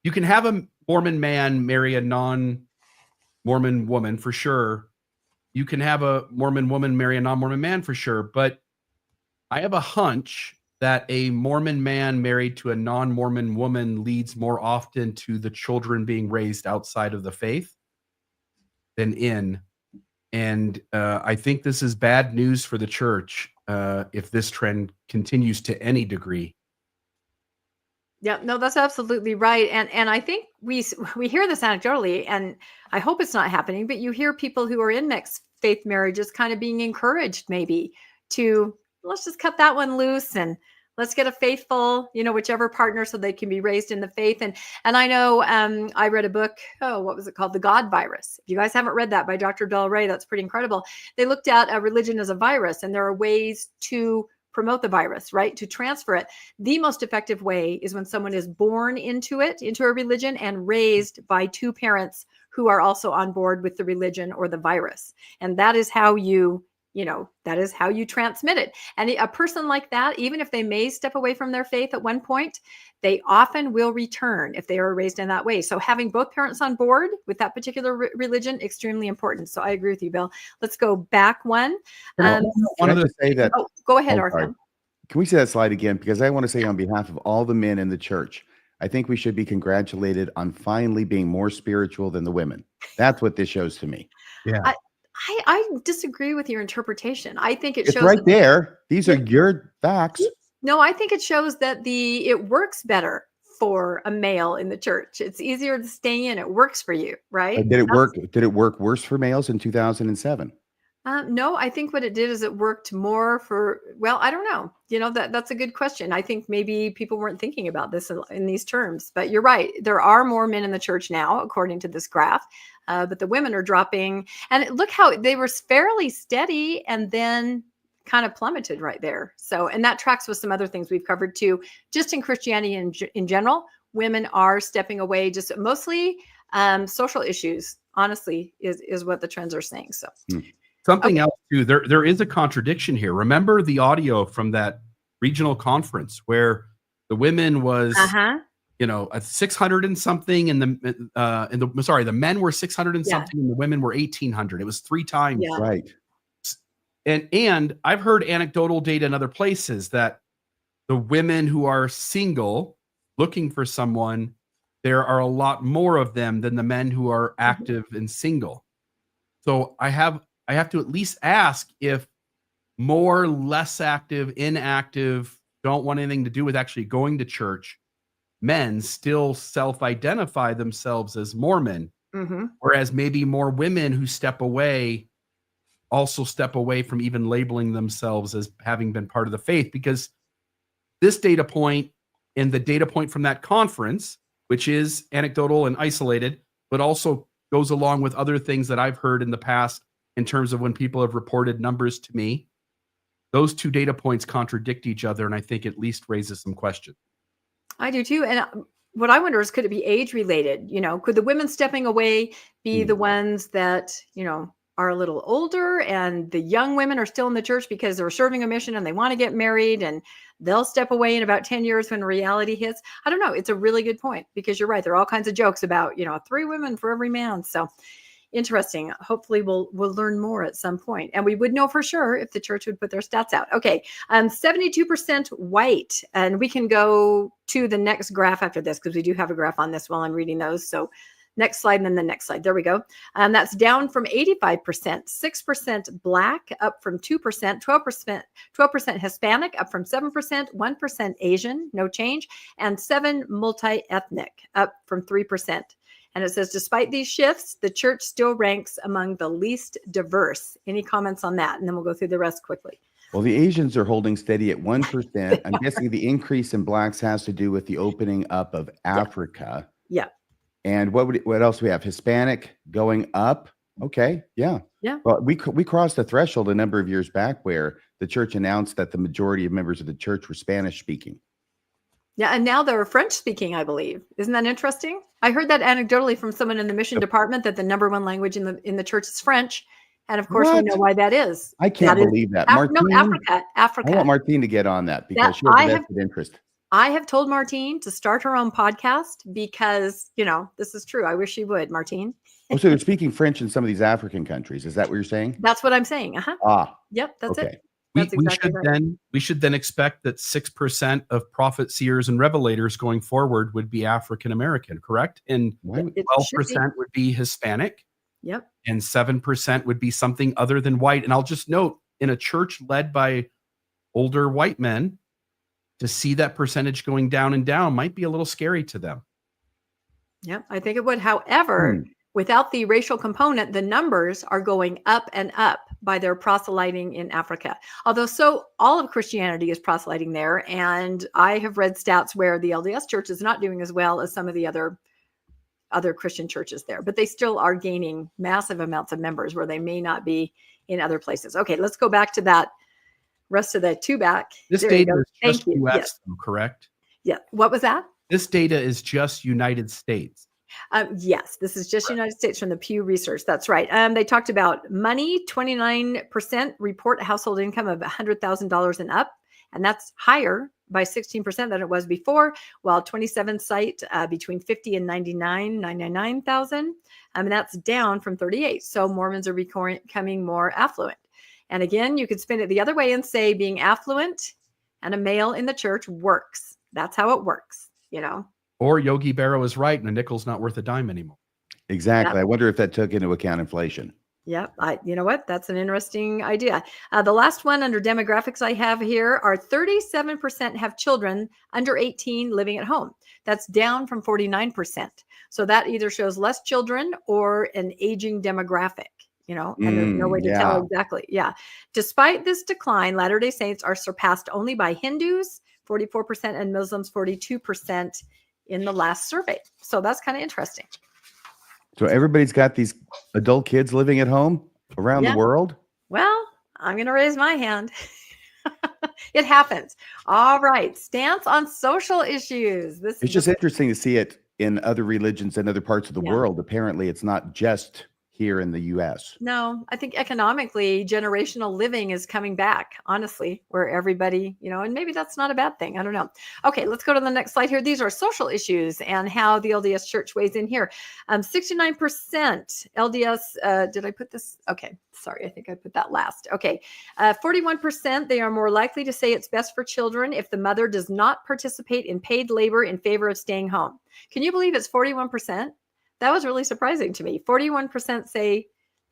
S3: you can have a Mormon man marry a non-Mormon woman for sure. You can have a Mormon woman marry a non-Mormon man for sure. But I have a hunch that a Mormon man married to a non-Mormon woman leads more often to the children being raised outside of the faith than in. And I think this is bad news for the church if this trend continues to any degree.
S2: Yeah, no, that's absolutely right. And I think we hear this anecdotally, and I hope it's not happening, but you hear people who are in mixed faith marriages kind of being encouraged maybe to, let's just cut that one loose and let's get a faithful, whichever partner, so they can be raised in the faith. And I know I read a book, what was it called? The God Virus. If you guys haven't read that by Dr. Del Rey, that's pretty incredible. They looked at a religion as a virus, and there are ways to promote the virus, right? To transfer it. The most effective way is when someone is born into a religion, and raised by two parents who are also on board with the religion or the virus. And that is how you transmit it. And a person like that, even if they may step away from their faith at one point, they often will return if they are raised in that way. So having both parents on board with that particular religion, extremely important. So I agree with you, Bill. Let's go back one.
S1: I wanted to say that.
S2: Go ahead,
S1: sorry.
S2: RFM.
S1: Can we see that slide again? Because I want to say on behalf of all the men in the church, I think we should be congratulated on finally being more spiritual than the women. That's what this shows to me.
S3: Yeah.
S2: I disagree with your interpretation. I think
S1: It's right there. These are your facts.
S2: No, I think it shows that it works better for a male in the church. It's easier to stay in. It works for you, right?
S1: Did it work worse for males in 2007?
S2: No, I think what it did is it worked more for, well, I don't know. That's a good question. I think maybe people weren't thinking about this in these terms, but you're right. There are more men in the church now, according to this graph, but the women are dropping. And look how they were fairly steady and then kind of plummeted right there. So, and that tracks with some other things we've covered too. Just in Christianity in general, women are stepping away, just mostly social issues, honestly, is what the trends are saying. So.
S3: Something else too, there is a contradiction here. Remember the audio from that regional conference where the women was, 600 and something, and the men were 600 and something, and the women were 1,800. It was 3 times.
S2: Yeah.
S1: Right.
S3: And I've heard anecdotal data in other places that the women who are single looking for someone, there are a lot more of them than the men who are active and single. So I have to at least ask if more less active, inactive, don't want anything to do with actually going to church, men still self-identify themselves as Mormon, whereas maybe more women who step away also step away from even labeling themselves as having been part of the faith, because this data point and the data point from that conference, which is anecdotal and isolated, but also goes along with other things that I've heard in the past in terms of when people have reported numbers to me, those 2 data points contradict each other, and I think at least raises some questions.
S2: I do too. And what I wonder is, could it be age related? Could the women stepping away be the ones that, are a little older, and the young women are still in the church because they're serving a mission and they want to get married, and they'll step away in about 10 years when reality hits? I don't know. It's a really good point, because you're right. There are all kinds of jokes about, 3 women for every man. So interesting. Hopefully we'll learn more at some point, and we would know for sure if the church would put their stats out. Okay. 72% white, and we can go to the next graph after this, because we do have a graph on this while I'm reading those. So next slide, and then the next slide. There we go. That's down from 85%, 6% black, up from 2%, 12% Hispanic, up from 7%, 1% Asian, no change, and 7 multi-ethnic, up from 3%. And it says, despite these shifts, the church still ranks among the least diverse. Any comments on that? And then we'll go through the rest quickly.
S1: Well, the Asians are holding steady at 1%. I'm guessing the increase in blacks has to do with the opening up of Africa.
S2: Yeah.
S1: And what else do we have? Hispanic going up. Okay. Yeah.
S2: Yeah.
S1: Well, we crossed the threshold a number of years back where the church announced that the majority of members of the church were Spanish speaking.
S2: Yeah, and now they're French speaking, I believe. Isn't that interesting? I heard that anecdotally from someone in the mission department, that the number 1 language in the church is French. And of course, we know why that is.
S1: I can't believe that.
S2: Africa.
S1: I want Martine to get on that, because she has a vested interest.
S2: I have told Martine to start her own podcast because, this is true. I wish she would, Martine.
S1: Oh, so they're speaking French in some of these African countries. Is that what you're saying?
S2: That's what I'm saying. Yep, that's
S1: okay.
S2: it. That's exactly right.
S3: We should then expect that 6% of prophet, seers, and revelators going forward would be African American, correct? And 12% would be Hispanic.
S2: Yep.
S3: And 7% would be something other than white. And I'll just note, in a church led by older white men, to see that percentage going down and down might be a little scary to them.
S2: Yep, I think it would. However, without the racial component, the numbers are going up and up by their proselyting in Africa. Although all of Christianity is proselyting there. And I have read stats where the LDS church is not doing as well as some of the other Christian churches there, but they still are gaining massive amounts of members where they may not be in other places. Okay, let's go back to that rest of the two back.
S3: This data is just US, though, correct?
S2: Yeah. What was that?
S3: This data is just United States.
S2: Yes, this is just United States from the Pew Research. That's right. They talked about money. 29% report a household income of $100,000 and up, and that's higher by 16% than it was before, while 27 cite between 50 and 99,000. And that's down from 38. So Mormons are becoming more affluent. And again, you could spin it the other way and say being affluent and a male in the church works. That's how it works,
S3: Or Yogi Berra is right, and a nickel's not worth a dime anymore.
S1: Exactly. Yep. I wonder if that took into account inflation.
S2: Yep. You know what? That's an interesting idea. The last one under demographics I have here are 37% have children under 18 living at home. That's down from 49%. So that either shows less children or an aging demographic. And there's no way to tell exactly. Yeah. Despite this decline, Latter-day Saints are surpassed only by Hindus, 44%, and Muslims, 42% in the last survey. So that's kind of interesting.
S1: So everybody's got these adult kids living at home around the world?
S2: Well, I'm going to raise my hand. It happens. All right. Stance on social issues.
S1: It's just interesting to see it in other religions and other parts of the world. Apparently, it's not just here in the U.S.
S2: No, I think economically, generational living is coming back, honestly, where everybody, and maybe that's not a bad thing. I don't know. Okay, let's go to the next slide here. These are social issues and how the LDS church weighs in here. 69% LDS, did I put this? Okay, sorry, I think I put that last. Okay, 41%, they are more likely to say it's best for children if the mother does not participate in paid labor in favor of staying home. Can you believe it's 41%? That was really surprising to me. 41% say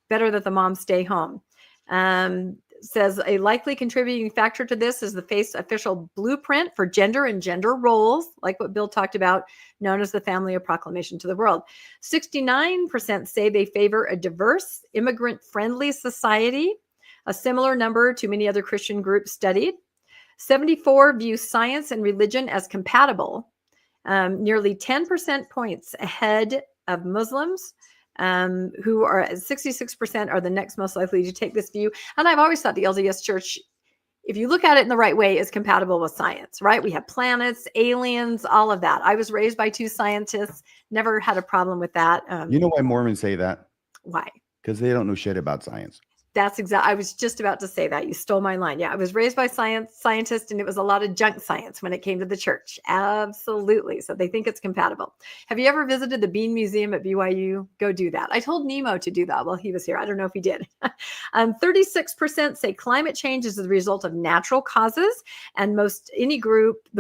S2: better that the mom stay home. Says a likely contributing factor to this is the faith's official blueprint for gender and gender roles, like what Bill talked about, known as the Family of Proclamation to the World. 69% say they favor a diverse, immigrant-friendly society, a similar number to many other Christian groups studied. 74 view science and religion as compatible, nearly 10% points ahead of Muslims, who are at 66% are the next most likely to take this view. And I've always thought the LDS church, if you look at it in the right way, is compatible with science, right? We have planets, aliens, all of that. I was raised by 2 scientists, never had a problem with that.
S1: You know why Mormons say that?
S2: Why?
S1: Because they don't know shit about science.
S2: That's exactly. I was just about to say that. You stole my line. Yeah, I was raised by scientists, and it was a lot of junk science when it came to the church. Absolutely. So they think it's compatible. Have you ever visited the Bean Museum at BYU? Go do that. I told Nemo to do that while he was here. I don't know if he did. 36% say climate change is the result of natural causes, and the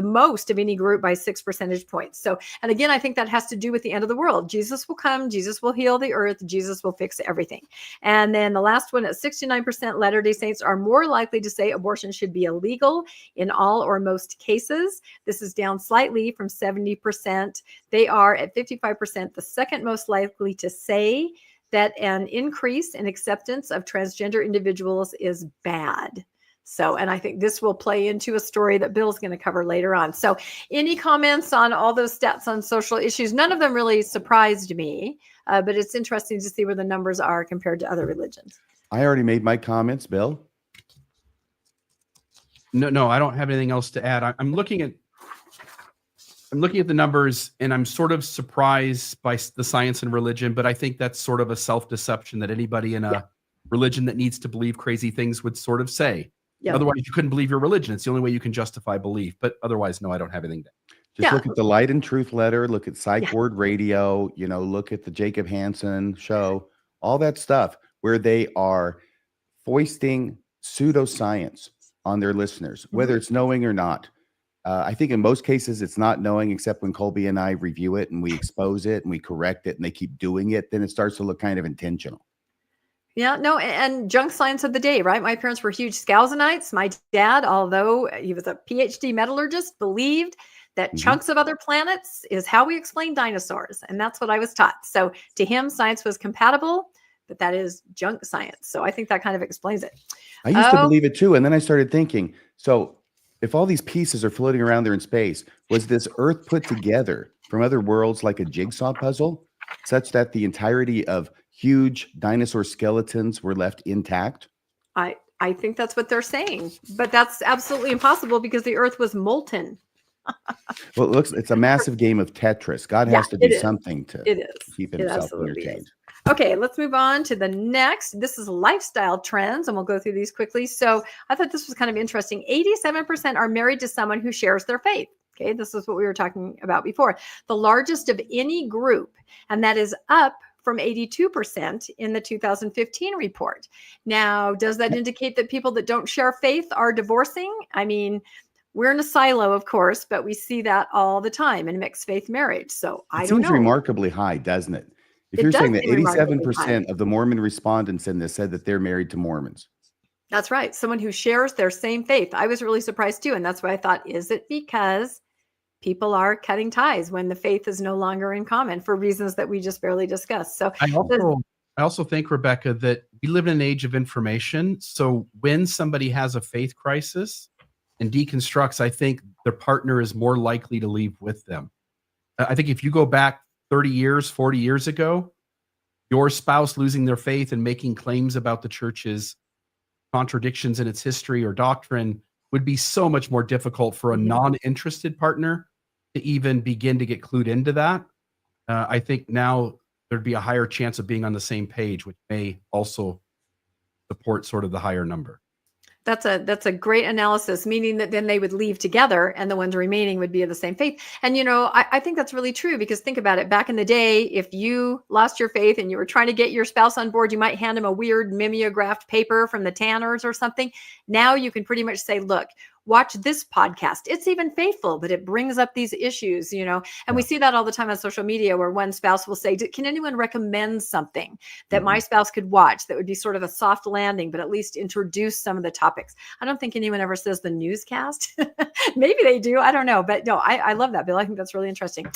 S2: most of any group by 6 percentage points. So, and again, I think that has to do with the end of the world. Jesus will come. Jesus will heal the earth. Jesus will fix everything. And then the last one at 69% Latter-day Saints are more likely to say abortion should be illegal in all or most cases. This is down slightly from 70%. They are at 55%, the second most likely to say that an increase in acceptance of transgender individuals is bad. So, and I think this will play into a story that Bill's going to cover later on. So any comments on all those stats on social issues? None of them really surprised me, but it's interesting to see where the numbers are compared to other religions.
S1: I already made my comments, Bill.
S3: No, I don't have anything else to add. I'm looking at the numbers, and I'm sort of surprised by the science and religion, but I think that's sort of a self-deception that anybody in a religion that needs to believe crazy things would sort of say.
S2: Yeah.
S3: Otherwise, you couldn't believe your religion. It's the only way you can justify belief. But otherwise, no, I don't have anything to.
S1: Just
S2: Yeah.
S1: look at the Light and Truth letter, look at Psych
S2: Yeah.
S1: Ward Radio, look at the Jacob Hansen show, all that stuff where they are foisting pseudoscience on their listeners, whether it's knowing or not. I think in most cases it's not knowing, except when Colby and I review it and we expose it and we correct it and they keep doing it, then it starts to look kind of intentional.
S2: Yeah, no, and junk science of the day, right? My parents were huge Scalzonites. My dad, although he was a PhD metallurgist, believed that chunks of other planets is how we explain dinosaurs. And that's what I was taught. So to him, science was compatible, but that is junk science. So I think that kind of explains it.
S1: I used to believe it too. And then I started thinking, so if all these pieces are floating around there in space, was this Earth put together from other worlds like a jigsaw puzzle, such that the entirety of huge dinosaur skeletons were left intact?
S2: I think that's what they're saying, but that's absolutely impossible because the Earth was molten.
S1: Well, it's a massive game of Tetris. God has to do something to keep himself entertained.
S2: Okay, let's move on to the next. This is lifestyle trends, and we'll go through these quickly. So I thought this was kind of interesting. 87% are married to someone who shares their faith. Okay, this is what we were talking about before. The largest of any group, and that is up from 82% in the 2015 report. Now, does that indicate that people that don't share faith are divorcing? I mean, we're in a silo, of course, but we see that all the time in mixed faith marriage. So I don't know.
S1: It seems remarkably high, doesn't it? If you're saying that 87% of the Mormon respondents in this said that they're married to Mormons.
S2: That's right. Someone who shares their same faith. I was really surprised too. And that's why I thought, is it because people are cutting ties when the faith is no longer in common for reasons that we just barely discussed? So
S3: I also think, Rebecca, that we live in an age of information. So when somebody has a faith crisis and deconstructs, I think their partner is more likely to leave with them. I think if you go back 30 years, 40 years ago, your spouse losing their faith and making claims about the church's contradictions in its history or doctrine would be so much more difficult for a non-interested partner to even begin to get clued into that. I think now there'd be a higher chance of being on the same page, which may also support sort of the higher number.
S2: That's a great analysis, meaning that then they would leave together and the ones remaining would be of the same faith. And, I think that's really true because think about it. Back in the day, if you lost your faith and you were trying to get your spouse on board, you might hand him a weird mimeographed paper from the Tanners or something. Now you can pretty much say, look, watch this podcast. It's even faithful, but it brings up these issues, and we see that all the time on social media where one spouse will say, can anyone recommend something that my spouse could watch that would be sort of a soft landing, but at least introduce some of the topics? I don't think anyone ever says the newscast. Maybe they do. I don't know. But no, I love that, Bill. I think that's really interesting.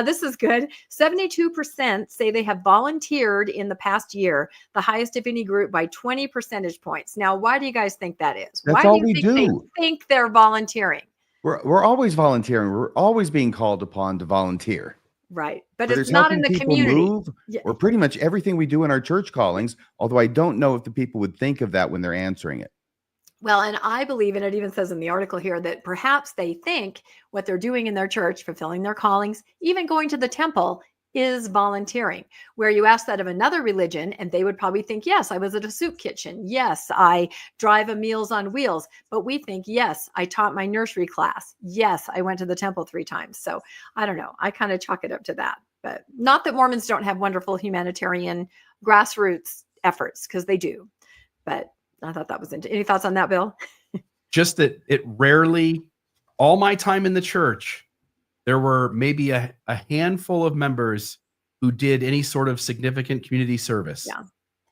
S2: This is good. 72% say they have volunteered in the past year, the highest of any group by 20 percentage points. Now, why do you guys think that is?
S1: That's
S2: why
S1: all
S2: do you
S1: we
S2: think
S1: do.
S2: they think they're volunteering?
S1: We're always volunteering. We're always being called upon to volunteer.
S2: Right. But
S1: Whether
S2: it's not in
S1: helping
S2: the
S1: people
S2: community.
S1: move, or pretty much everything we do in our church callings, although I don't know if the people would think of that when they're answering it.
S2: Well, and I believe, and it even says in the article here, that perhaps they think what they're doing in their church, fulfilling their callings, even going to the temple, is volunteering. Where you ask that of another religion, and they would probably think, yes, I was at a soup kitchen. Yes, I drive a Meals on Wheels. But we think, yes, I taught my nursery class. Yes, I went to the temple 3 times. So I don't know. I kind of chalk it up to that. But not that Mormons don't have wonderful humanitarian grassroots efforts, because they do. But I thought that was interesting. Any thoughts on that, Bill?
S3: Just that it rarely, all my time in the church, there were maybe a handful of members who did any sort of significant community service.
S2: Yeah.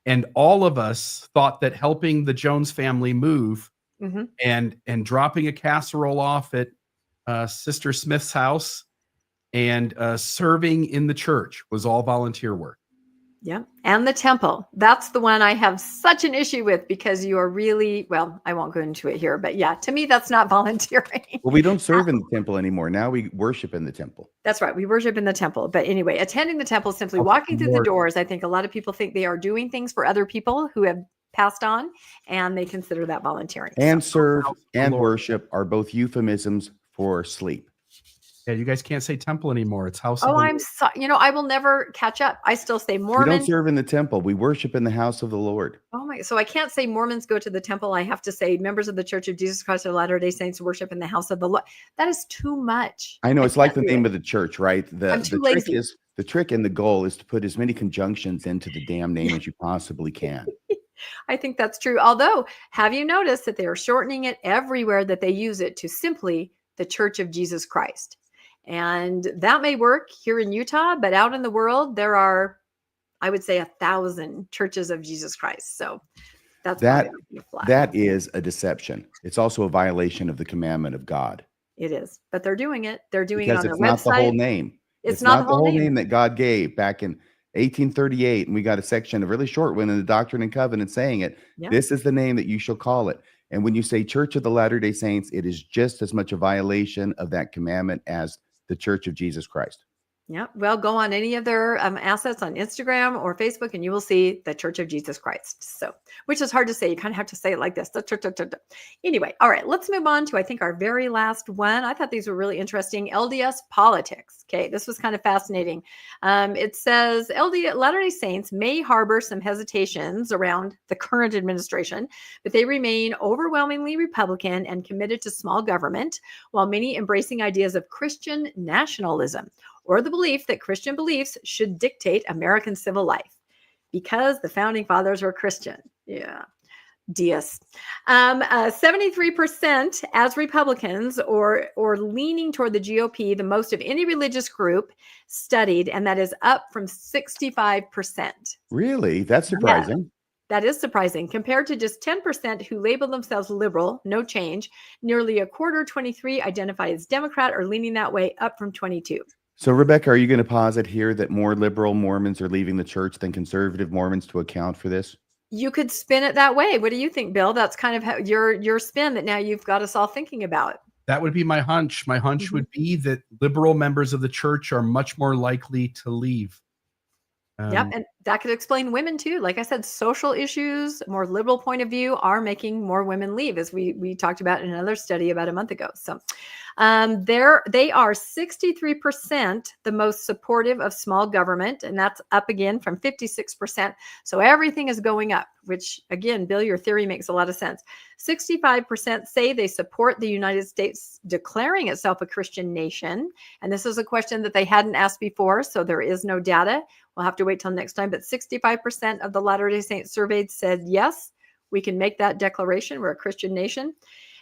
S3: And all of us thought that helping the Jones family move and dropping a casserole off at Sister Smith's house and serving in the church was all volunteer work.
S2: Yeah. And the temple. That's the one I have such an issue with because you are really, well, I won't go into it here, but yeah, to me, that's not volunteering.
S1: Well, we don't serve in the temple anymore. Now we worship in the temple.
S2: That's right. We worship in the temple. But anyway, attending the temple, simply walking through the doors. I think a lot of people think they are doing things for other people who have passed on, and they consider that volunteering.
S1: And serve and worship are both euphemisms for sleep.
S3: Yeah, you guys can't say temple anymore. It's house of
S2: Oh,
S3: the
S2: I'm
S3: Lord.
S2: so, I will never catch up. I still say
S1: We don't
S2: Mormon.
S1: serve in the temple. We worship in the house of the Lord.
S2: Oh my, so I can't say Mormons go to the temple. I have to say members of the Church of Jesus Christ of Latter-day Saints worship in the house of the Lord. That is too much.
S1: I know it's like the
S2: can't do
S1: name
S2: it.
S1: of the church, right?
S2: I'm too lazy.
S1: The trick and the goal is to put as many conjunctions into the damn name as you possibly can.
S2: I think that's true. Although, have you noticed that they are shortening it everywhere that they use it to simply the Church of Jesus Christ? And that may work here in Utah, but out in the world, there are, I would say, 1,000 churches of Jesus Christ. So that's
S1: That
S2: probably a flag.
S1: that is a deception. It's also a violation of the commandment of God.
S2: It is, but they're doing it. They're doing it
S1: Because
S2: on their
S1: it's not the whole
S2: website.
S1: name.
S2: It's not the whole name.
S1: that God gave back in 1838. And we got a section, a really short one in the Doctrine and Covenants saying it.
S2: Yeah.
S1: This is the name that you shall call it. And when you say Church of the Latter-day Saints, it is just as much a violation of that commandment as the Church of Jesus Christ.
S2: Yeah. Well, go on any of their assets on Instagram or Facebook, and you will see the Church of Jesus Christ. So, which is hard to say. You kind of have to say it like this. Anyway, all right, let's move on to, I think, our very last one. I thought these were really interesting. LDS politics. Okay, this was kind of fascinating. It says Latter-day Saints may harbor some hesitations around the current administration, but they remain overwhelmingly Republican and committed to small government, while many embracing ideas of Christian nationalism, or the belief that Christian beliefs should dictate American civil life because the founding fathers were Christian. Yeah. Deists. 73% as Republicans or leaning toward the GOP, the most of any religious group studied, and that is up from 65%.
S1: Really? That's surprising.
S2: Yeah. That is surprising. Compared to just 10% who label themselves liberal, no change. Nearly a quarter, 23, identify as Democrat or leaning that way, up from 22.
S1: So, Rebecca, are you going to posit here that more liberal Mormons are leaving the church than conservative Mormons to account for this?
S2: You could spin it that way. What do you think, Bill? That's kind of how your spin that now you've got us all thinking about.
S3: That would be my hunch. My hunch would be that liberal members of the church are much more likely to leave.
S2: Yep. And that could explain women too. Like I said, social issues, more liberal point of view are making more women leave, as we talked about in another study about a month ago. So they are 63% the most supportive of small government, and that's up again from 56%. So everything is going up, which again, Bill, your theory makes a lot of sense. 65% say they support the United States declaring itself a Christian nation. And this is a question that they hadn't asked before, so there is no data. We'll have to wait till next time. But 65% of the Latter-day Saints surveyed said, yes, we can make that declaration. We're a Christian nation.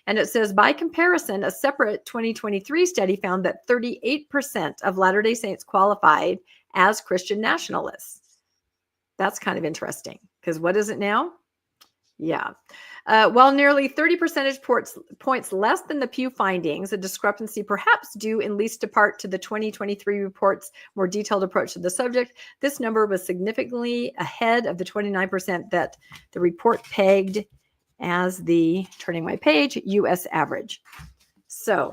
S2: And it says, by comparison, a separate 2023 study found that 38% of Latter-day Saints qualified as Christian nationalists. That's kind of interesting, because what is it now? Yeah. While nearly 30 percentage points less than the Pew findings, a discrepancy perhaps due in least part to the 2023 report's more detailed approach to the subject, this number was significantly ahead of the 29% that the report pegged as the, turning my page, U.S. average. So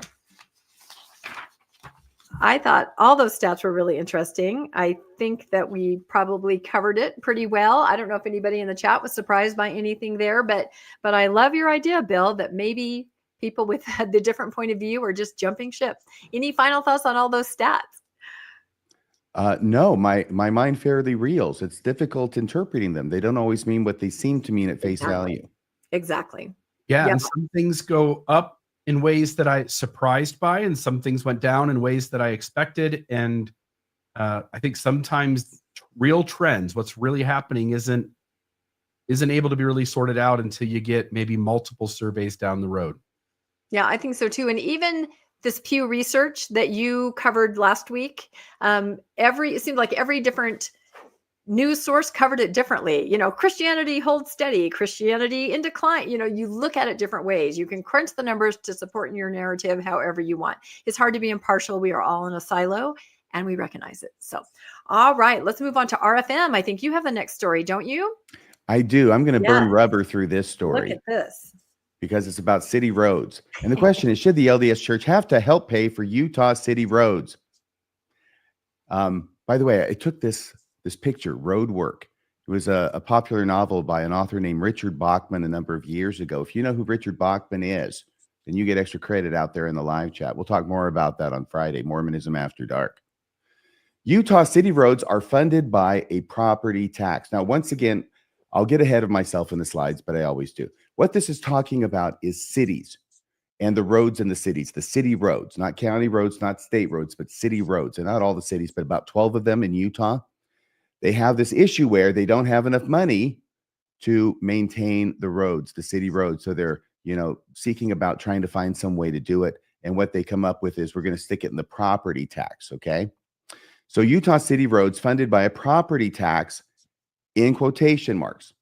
S2: I thought all those stats were really interesting. I think that we probably covered it pretty well. I don't know if anybody in the chat was surprised by anything there, but I love your idea, Bill, that maybe people with the different point of view are just jumping ship. Any final thoughts on all those stats?
S1: No, my mind fairly reels. It's difficult interpreting them. They don't always mean what they seem to mean at face value.
S2: Exactly.
S3: Yeah,
S2: Yep.
S3: and some things go up in ways that I surprised by, and some things went down in ways that I expected. And I think sometimes real trends, what's really happening isn't able to be really sorted out until you get maybe multiple surveys down the road.
S2: Yeah, I think so too. And even this Pew research that you covered last week, it seemed like every different news source covered it differently. Christianity holds steady, Christianity in decline. You look at it different ways. You can crunch the numbers to support your narrative however you want. It's hard to be impartial. We are all in a silo and we recognize it. So, all right, let's move on to RFM. I think you have the next story, don't you?
S1: I do. I'm going to burn rubber through this story.
S2: Look at this.
S1: Because it's about city roads. And the question is, should the LDS Church have to help pay for Utah city roads? By the way, I took this picture, Road Work. It was a popular novel by an author named Richard Bachman a number of years ago. If you know who Richard Bachman is, then you get extra credit out there in the live chat. We'll talk more about that on Friday, Mormonism After Dark. Utah city roads are funded by a property tax. Now, once again, I'll get ahead of myself in the slides, but I always do. What this is talking about is cities and the roads in the cities, the city roads, not county roads, not state roads, but city roads. And not all the cities, but about 12 of them in Utah. They have this issue where they don't have enough money to maintain the roads, the city roads. So they're, seeking about trying to find some way to do it. And what they come up with is we're going to stick it in the property tax, okay? So Utah city roads funded by a property tax in quotation marks.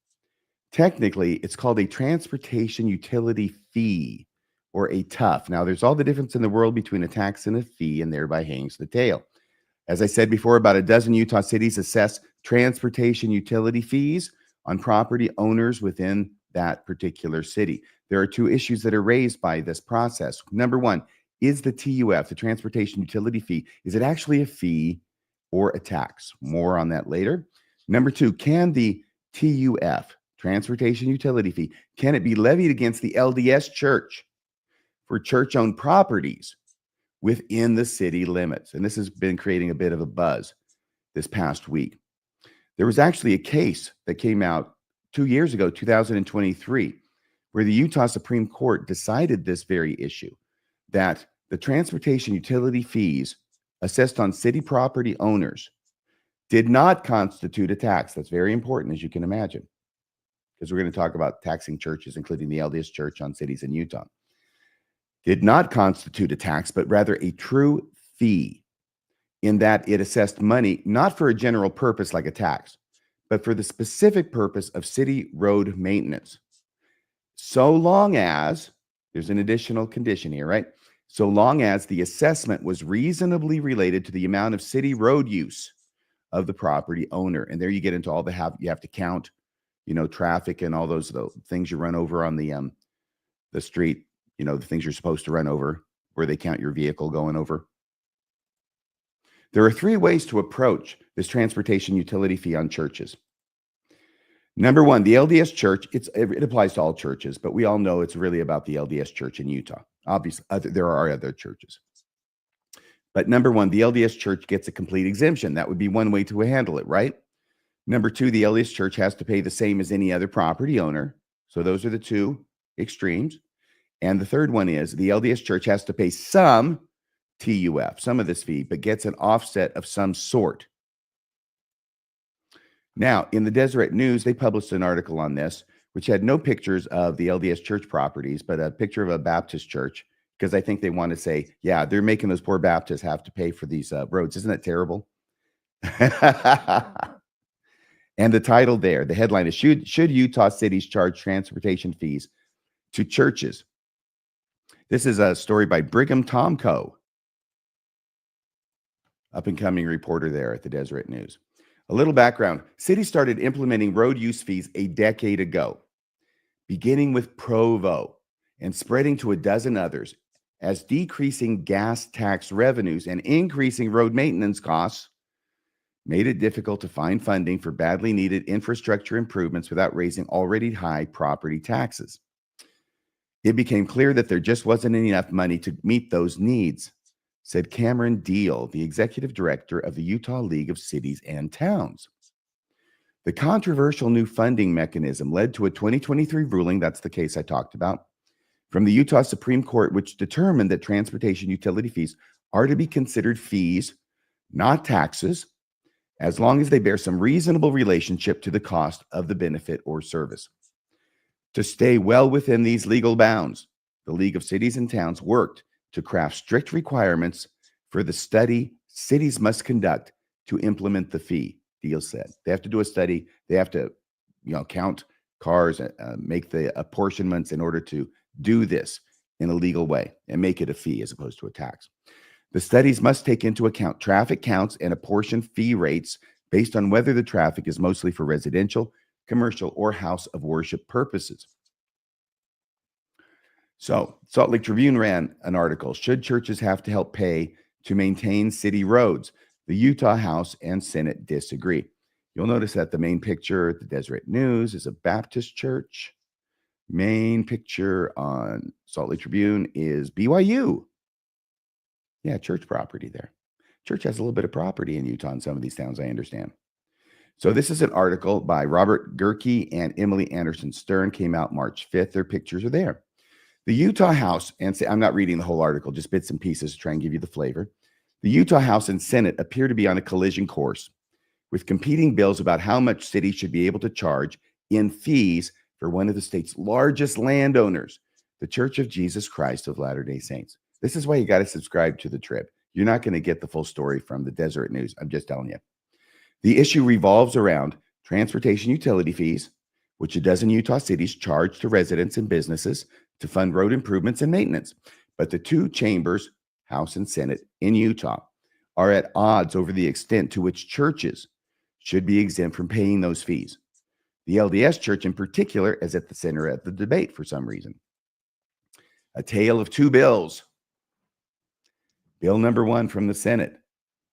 S1: Technically, it's called a transportation utility fee or a TUF. Now, there's all the difference in the world between a tax and a fee, and thereby hangs the tail. As I said before, about a dozen Utah cities assess transportation utility fees on property owners within that particular city. There are two issues that are raised by this process. Number one, is the TUF, the transportation utility fee, is it actually a fee or a tax? More on that later. Number two, can the TUF, transportation utility fee, can it be levied against the LDS church for church-owned properties within the city limits? And this has been creating a bit of a buzz this past week. There was actually a case that came out 2 years ago, 2023, where the Utah Supreme Court decided this very issue, that the transportation utility fees assessed on city property owners did not constitute a tax. That's very important, as you can imagine, because we're going to talk about taxing churches, including the LDS Church, on cities in Utah. Did not constitute a tax, but rather a true fee, in that it assessed money not for a general purpose like a tax, but for the specific purpose of city road maintenance. So long as, there's an additional condition here, right? So long as the assessment was reasonably related to the amount of city road use of the property owner. And there you get into all you have to count, traffic and all those things you run over on the street, the things you're supposed to run over, where they count your vehicle going over. There are three ways to approach this transportation utility fee on churches. Number one, the LDS Church, it applies to all churches, but we all know it's really about the LDS Church in Utah. Obviously, there are other churches. But number one, the LDS Church gets a complete exemption. That would be one way to handle it, right? Number two, the LDS Church has to pay the same as any other property owner. So those are the two extremes. And the third one is the LDS Church has to pay some TUF, some of this fee, but gets an offset of some sort. Now, in the Deseret News, they published an article on this, which had no pictures of the LDS Church properties, but a picture of a Baptist church, because I think they want to say, yeah, they're making those poor Baptists have to pay for these roads. Isn't that terrible? And the title there, the headline is, should Utah cities charge transportation fees to churches? This is a story by Brigham Tomko, up-and-coming reporter there at the Deseret News. A little background. Cities started implementing road use fees a decade ago, beginning with Provo and spreading to a dozen others, as decreasing gas tax revenues and increasing road maintenance costs made it difficult to find funding for badly needed infrastructure improvements without raising already high property taxes. It became clear that there just wasn't enough money to meet those needs, said Cameron Deal, the executive director of the Utah League of Cities and Towns. The controversial new funding mechanism led to a 2023 ruling, that's the case I talked about, from the Utah Supreme Court, which determined that transportation utility fees are to be considered fees, not taxes, as long as they bear some reasonable relationship to the cost of the benefit or service. To stay well within these legal bounds, the League of Cities and Towns worked to craft strict requirements for the study cities must conduct to implement the fee, Deal said. They have to do a study. They have to, count cars, make the apportionments in order to do this in a legal way and make it a fee as opposed to a tax. The studies must take into account traffic counts and apportion fee rates based on whether the traffic is mostly for residential, commercial, or house of worship purposes. So, Salt Lake Tribune ran an article, should churches have to help pay to maintain city roads? The Utah House and Senate disagree. You'll notice that the main picture at the Deseret News is a Baptist church. Main picture on Salt Lake Tribune is BYU. Yeah, church property there. Church has a little bit of property in Utah in some of these towns, I understand. So this is an article by Robert Gerke and Emily Anderson Stern, came out March 5th. Their pictures are there. The Utah House, and I'm not reading the whole article, just bits and pieces to try and give you the flavor. The Utah House and Senate appear to be on a collision course with competing bills about how much cities should be able to charge in fees for one of the state's largest landowners, the Church of Jesus Christ of Latter-day Saints. This is why you got to subscribe to the Trib. You're not going to get the full story from the Deseret News. I'm just telling you. The issue revolves around transportation utility fees, which a dozen Utah cities charge to residents and businesses to fund road improvements and maintenance. But the two chambers, House and Senate, in Utah are at odds over the extent to which churches should be exempt from paying those fees. The LDS Church in particular is at the center of the debate for some reason. A tale of two bills. Bill number 1 from the Senate.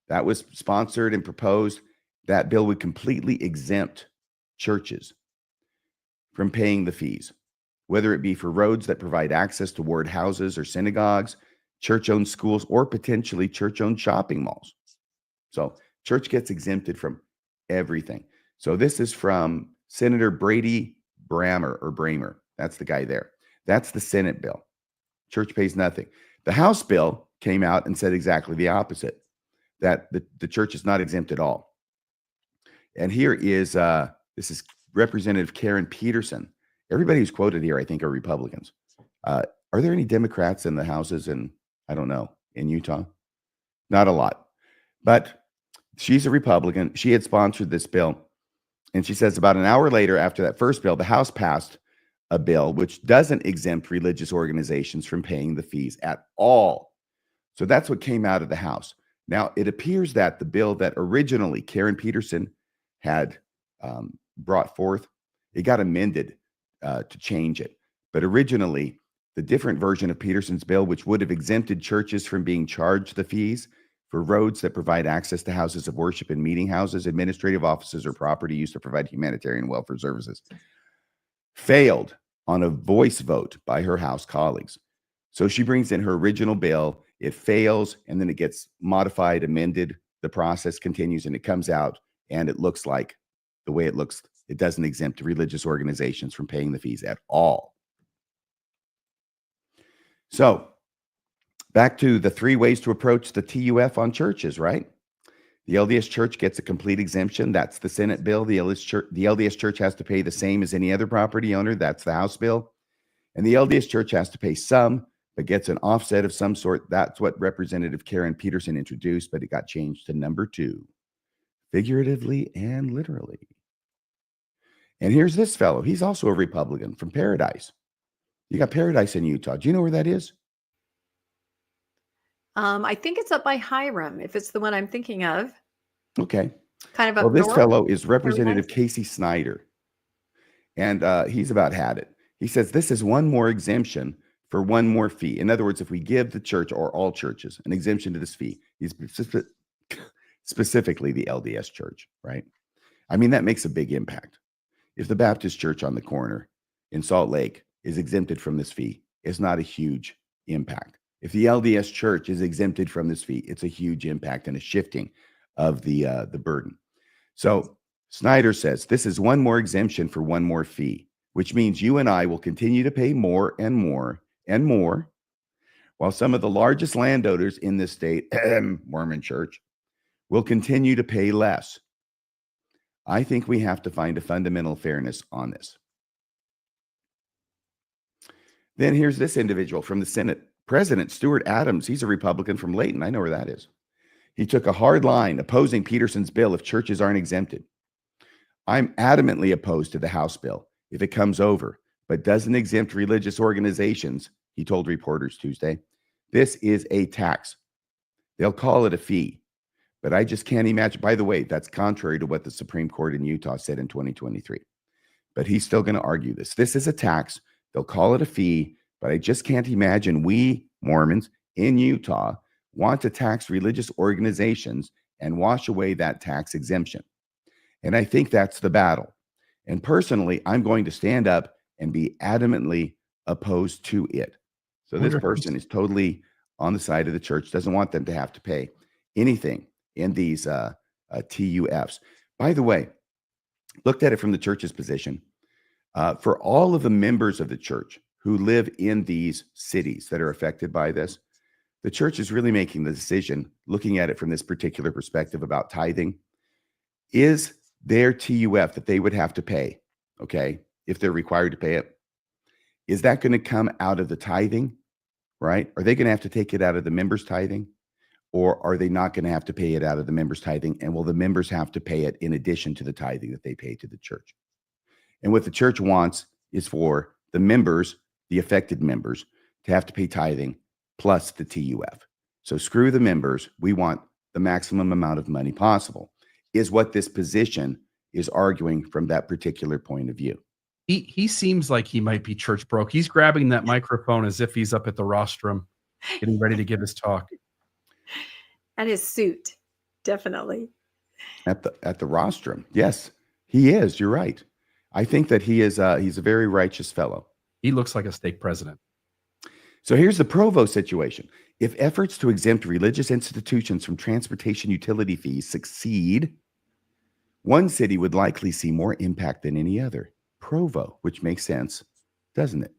S1: That was sponsored and proposed. That bill would completely exempt churches from paying the fees, whether it be for roads that provide access to ward houses or synagogues, church-owned schools, or potentially church-owned shopping malls. So church gets exempted from everything. So this is from Senator Brady Bramer. That's the guy there. That's the Senate bill. Church pays nothing. The House bill came out and said exactly the opposite, that the church is not exempt at all. And here is, this is Representative Karen Peterson. Everybody who's quoted here, I think, are Republicans. Are there any Democrats in the houses in, I don't know, in Utah? Not a lot. But she's a Republican. She had sponsored this bill. And she says about an hour later, after that first bill, the House passed a bill which doesn't exempt religious organizations from paying the fees at all. So that's what came out of the House. Now, it appears that the bill that originally Karen Peterson had brought forth, it got amended to change it. But originally, the different version of Peterson's bill, which would have exempted churches from being charged the fees for roads that provide access to houses of worship and meeting houses, administrative offices, or property used to provide humanitarian welfare services, failed on a voice vote by her House colleagues. So she brings in her original bill, it fails, and then it gets modified, amended, the process continues, and it comes out, and it looks like the way it looks, it doesn't exempt religious organizations from paying the fees at all. So back to the 3 ways to approach the TUF on churches, right? The LDS Church gets a complete exemption. That's the Senate bill. The LDS Church has to pay the same as any other property owner. That's the House bill. And the LDS Church has to pay some, but gets an offset of some sort. That's what Representative Karen Peterson introduced, but it got changed to number 2, figuratively and literally. And here's this fellow. He's also a Republican from Paradise. You got Paradise in Utah. Do you know where that is?
S2: I think it's up by Hiram, if it's the one I'm thinking of.
S1: Okay.
S2: Kind of up
S1: Well, this
S2: north.
S1: fellow is Representative Casey Snyder, and he's about had it. He says this is one more exemption for one more fee. In other words, if we give the church or all churches an exemption to this fee, he's specifically the LDS Church, right? I mean, that makes a big impact. If the Baptist Church on the corner in Salt Lake is exempted from this fee, it's not a huge impact. If the LDS Church is exempted from this fee, it's a huge impact and a shifting of the burden. So Snyder says this is one more exemption for one more fee, which means you and I will continue to pay more and more and more, while some of the largest landowners in this state, Mormon Church, will continue to pay less. I think we have to find a fundamental fairness on this. Then here's this individual from the Senate, President Stuart Adams. He's a Republican from Layton. I know where that is. He took a hard line opposing Peterson's bill if churches aren't exempted. I'm adamantly opposed to the House bill if it comes over, but doesn't exempt religious organizations, he told reporters Tuesday. This is a tax. They'll call it a fee, but I just can't imagine. By the way, that's contrary to what the Supreme Court in Utah said in 2023. But he's still going to argue this. This is a tax. They'll call it a fee, but I just can't imagine we Mormons in Utah want to tax religious organizations and wash away that tax exemption. And I think that's the battle. And personally, I'm going to stand up and be adamantly opposed to it. So this person is totally on the side of the church, doesn't want them to have to pay anything in these TUFs. By the way, looked at it from the church's position. For all of the members of the church who live in these cities that are affected by this, the church is really making the decision, looking at it from this particular perspective about tithing. Is their TUF that they would have to pay, okay, if they're required to pay it, is that going to come out of the tithing, right? Are they going to have to take it out of the members' tithing? Or are they not going to have to pay it out of the members' tithing? And will the members have to pay it in addition to the tithing that they pay to the church? And what the church wants is for the members, the affected members, to have to pay tithing plus the TUF. So screw the members. We want the maximum amount of money possible, is what this position is arguing from that particular point of view.
S3: He seems like he might be church broke. He's grabbing that microphone as if he's up at the rostrum, getting ready to give his talk.
S2: And his suit, definitely.
S1: At the rostrum. Yes, he is. You're right. I think that he's a very righteous fellow.
S3: He looks like a stake president.
S1: So here's the Provo situation. If efforts to exempt religious institutions from transportation utility fees succeed, one city would likely see more impact than any other, Provo, which makes sense, doesn't it?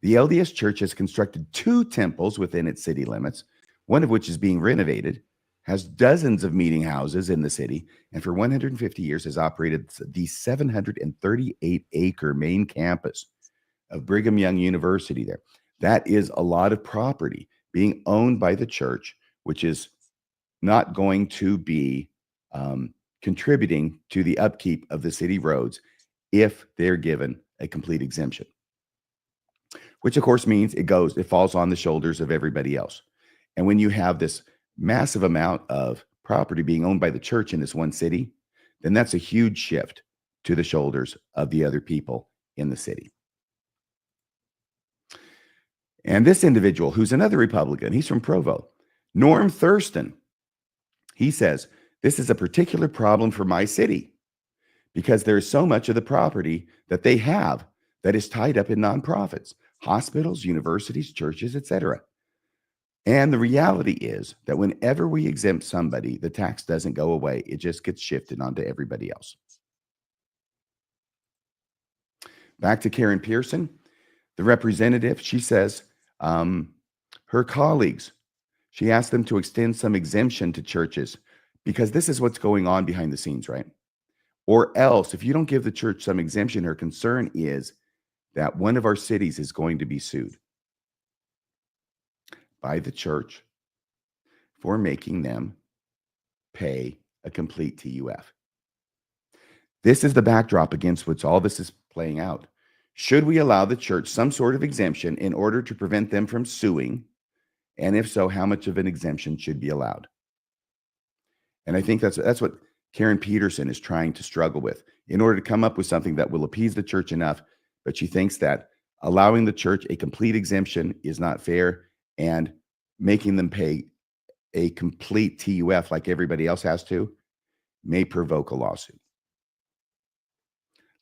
S1: The LDS Church has constructed 2 temples within its city limits, one of which is being renovated, has dozens of meeting houses in the city, and for 150 years has operated the 738-acre main campus of Brigham Young University there. That is a lot of property being owned by the church, which is not going to be contributing to the upkeep of the city roads if they're given a complete exemption, which of course means it falls on the shoulders of everybody else. And when you have this massive amount of property being owned by the church in this one city, then that's a huge shift to the shoulders of the other people in the city. And this individual, who's another Republican, he's from Provo, Norm Thurston, he says, this is a particular problem for my city because there's so much of the property that they have that is tied up in nonprofits, hospitals, universities, churches, etc. And the reality is that whenever we exempt somebody, the tax doesn't go away. It just gets shifted onto everybody else. Back to Karen Pearson, the representative, she says her colleagues, she asked them to extend some exemption to churches because this is what's going on behind the scenes, right? Or else, if you don't give the church some exemption, her concern is that one of our cities is going to be sued by the church for making them pay a complete TUF. This is the backdrop against which all this is playing out. Should we allow the church some sort of exemption in order to prevent them from suing? And if so, how much of an exemption should be allowed? And I think that's what Karen Peterson is trying to struggle with in order to come up with something that will appease the church enough. But she thinks that allowing the church a complete exemption is not fair, and making them pay a complete TUF like everybody else has to may provoke a lawsuit.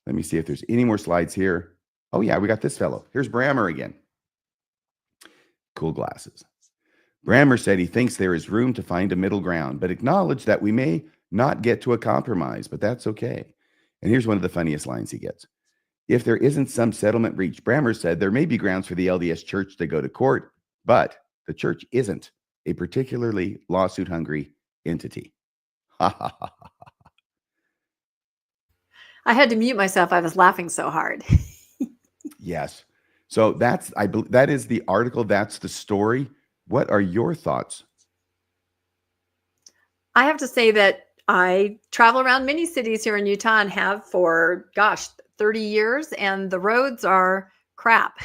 S1: Let me see if there's any more slides here. Oh yeah, we got this fellow. Here's Brammer again. Cool glasses. Brammer said he thinks there is room to find a middle ground, but acknowledged that we may not get to a compromise, but that's okay. And here's one of the funniest lines he gets. If there isn't some settlement reached, Brammer said there may be grounds for the LDS Church to go to court, but the church isn't a particularly lawsuit-hungry entity. Ha ha ha ha.
S2: I had to mute myself. I was laughing so hard.
S1: Yes. So that is the article. That's the story. What are your thoughts?
S2: I have to say that I travel around many cities here in Utah and have for, 30 years, and the roads are crap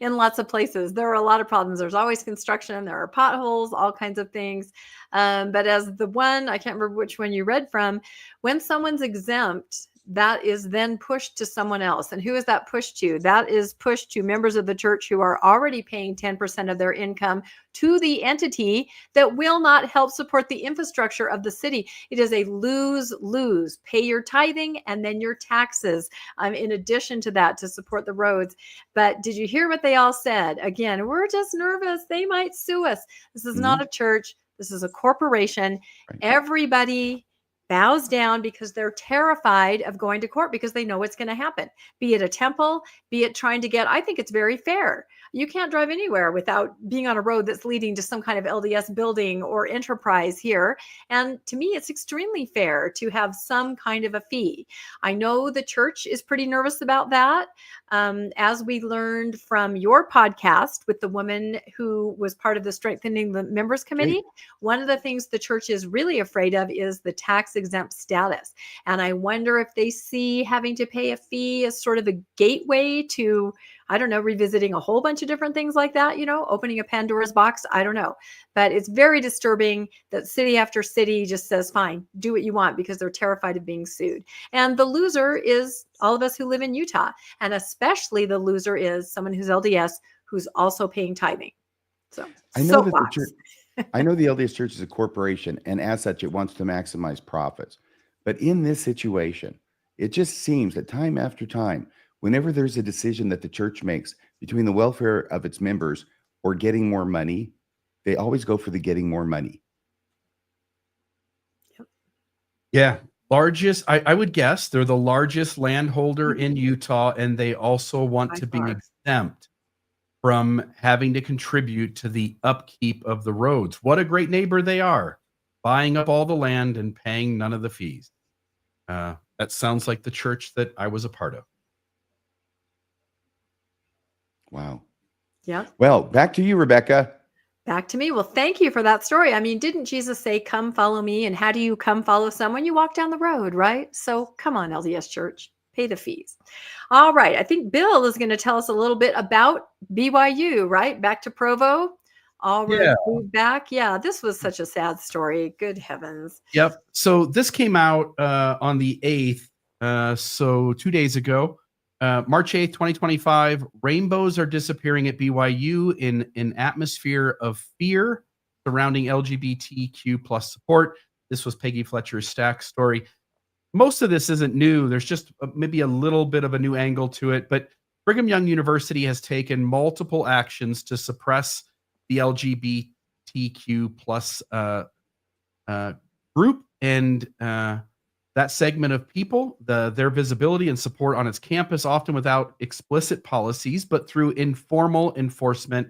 S2: in lots of places. There are a lot of problems. There's always construction. There are potholes, all kinds of things. But as the one, I can't remember which one you read from, when someone's exempt, that is then pushed to someone else. And who is that pushed to? That is pushed to members of the church who are already paying 10% of their income to the entity that will not help support the infrastructure of the city. It is a lose-lose. Pay your tithing and then your taxes in addition to that to support the roads. But did you hear what they all said? Again, we're just nervous. They might sue us. This is not a church. This is a corporation.
S1: Right.
S2: Everybody bows down because they're terrified of going to court because they know what's going to happen. Be it a temple, be it trying to get, I think it's very fair. You can't drive anywhere without being on a road that's leading to some kind of LDS building or enterprise here. And to me, it's extremely fair to have some kind of a fee. I know the church is pretty nervous about that. As we learned from your podcast with the woman who was part of the Strengthening the Members Committee, one of the things the church is really afraid of is the tax exempt status. And I wonder if they see having to pay a fee as sort of a gateway to, I don't know, revisiting a whole bunch of different things like that, opening a Pandora's box. I don't know. But it's very disturbing that city after city just says, fine, do what you want because they're terrified of being sued. And the loser is all of us who live in Utah. And especially the loser is someone who's LDS who's also paying tithing. So
S1: I know that the church, I know the LDS Church is a corporation, and as such, it wants to maximize profits. But in this situation, it just seems that time after time, whenever there's a decision that the church makes between the welfare of its members or getting more money, they always go for the getting more money.
S3: Yeah. I would guess they're the largest landholder in Utah, and they also want to be exempt from having to contribute to the upkeep of the roads. What a great neighbor they are, buying up all the land and paying none of the fees. That sounds like the church that I was a part of.
S1: Wow.
S2: Yeah.
S1: Well, back to you, Rebecca.
S2: Back to me. Well, thank you for that story. I mean, didn't Jesus say, come follow me? And how do you come follow someone? You walk down the road, right? So come on, LDS Church, pay the fees. All right. I think Bill is going to tell us a little bit about BYU, right? Back to Provo. Already back. Yeah, this was such a sad story. Good heavens.
S3: Yep. So this came out on the 8th. So 2 days ago. March 8th, 2025, rainbows are disappearing at BYU in an atmosphere of fear surrounding LGBTQ plus support. This was Peggy Fletcher's Stack story. Most of this isn't new. There's just maybe a little bit of a new angle to it, but Brigham Young University has taken multiple actions to suppress the LGBTQ plus group and that segment of people, their visibility and support on its campus, often without explicit policies, but through informal enforcement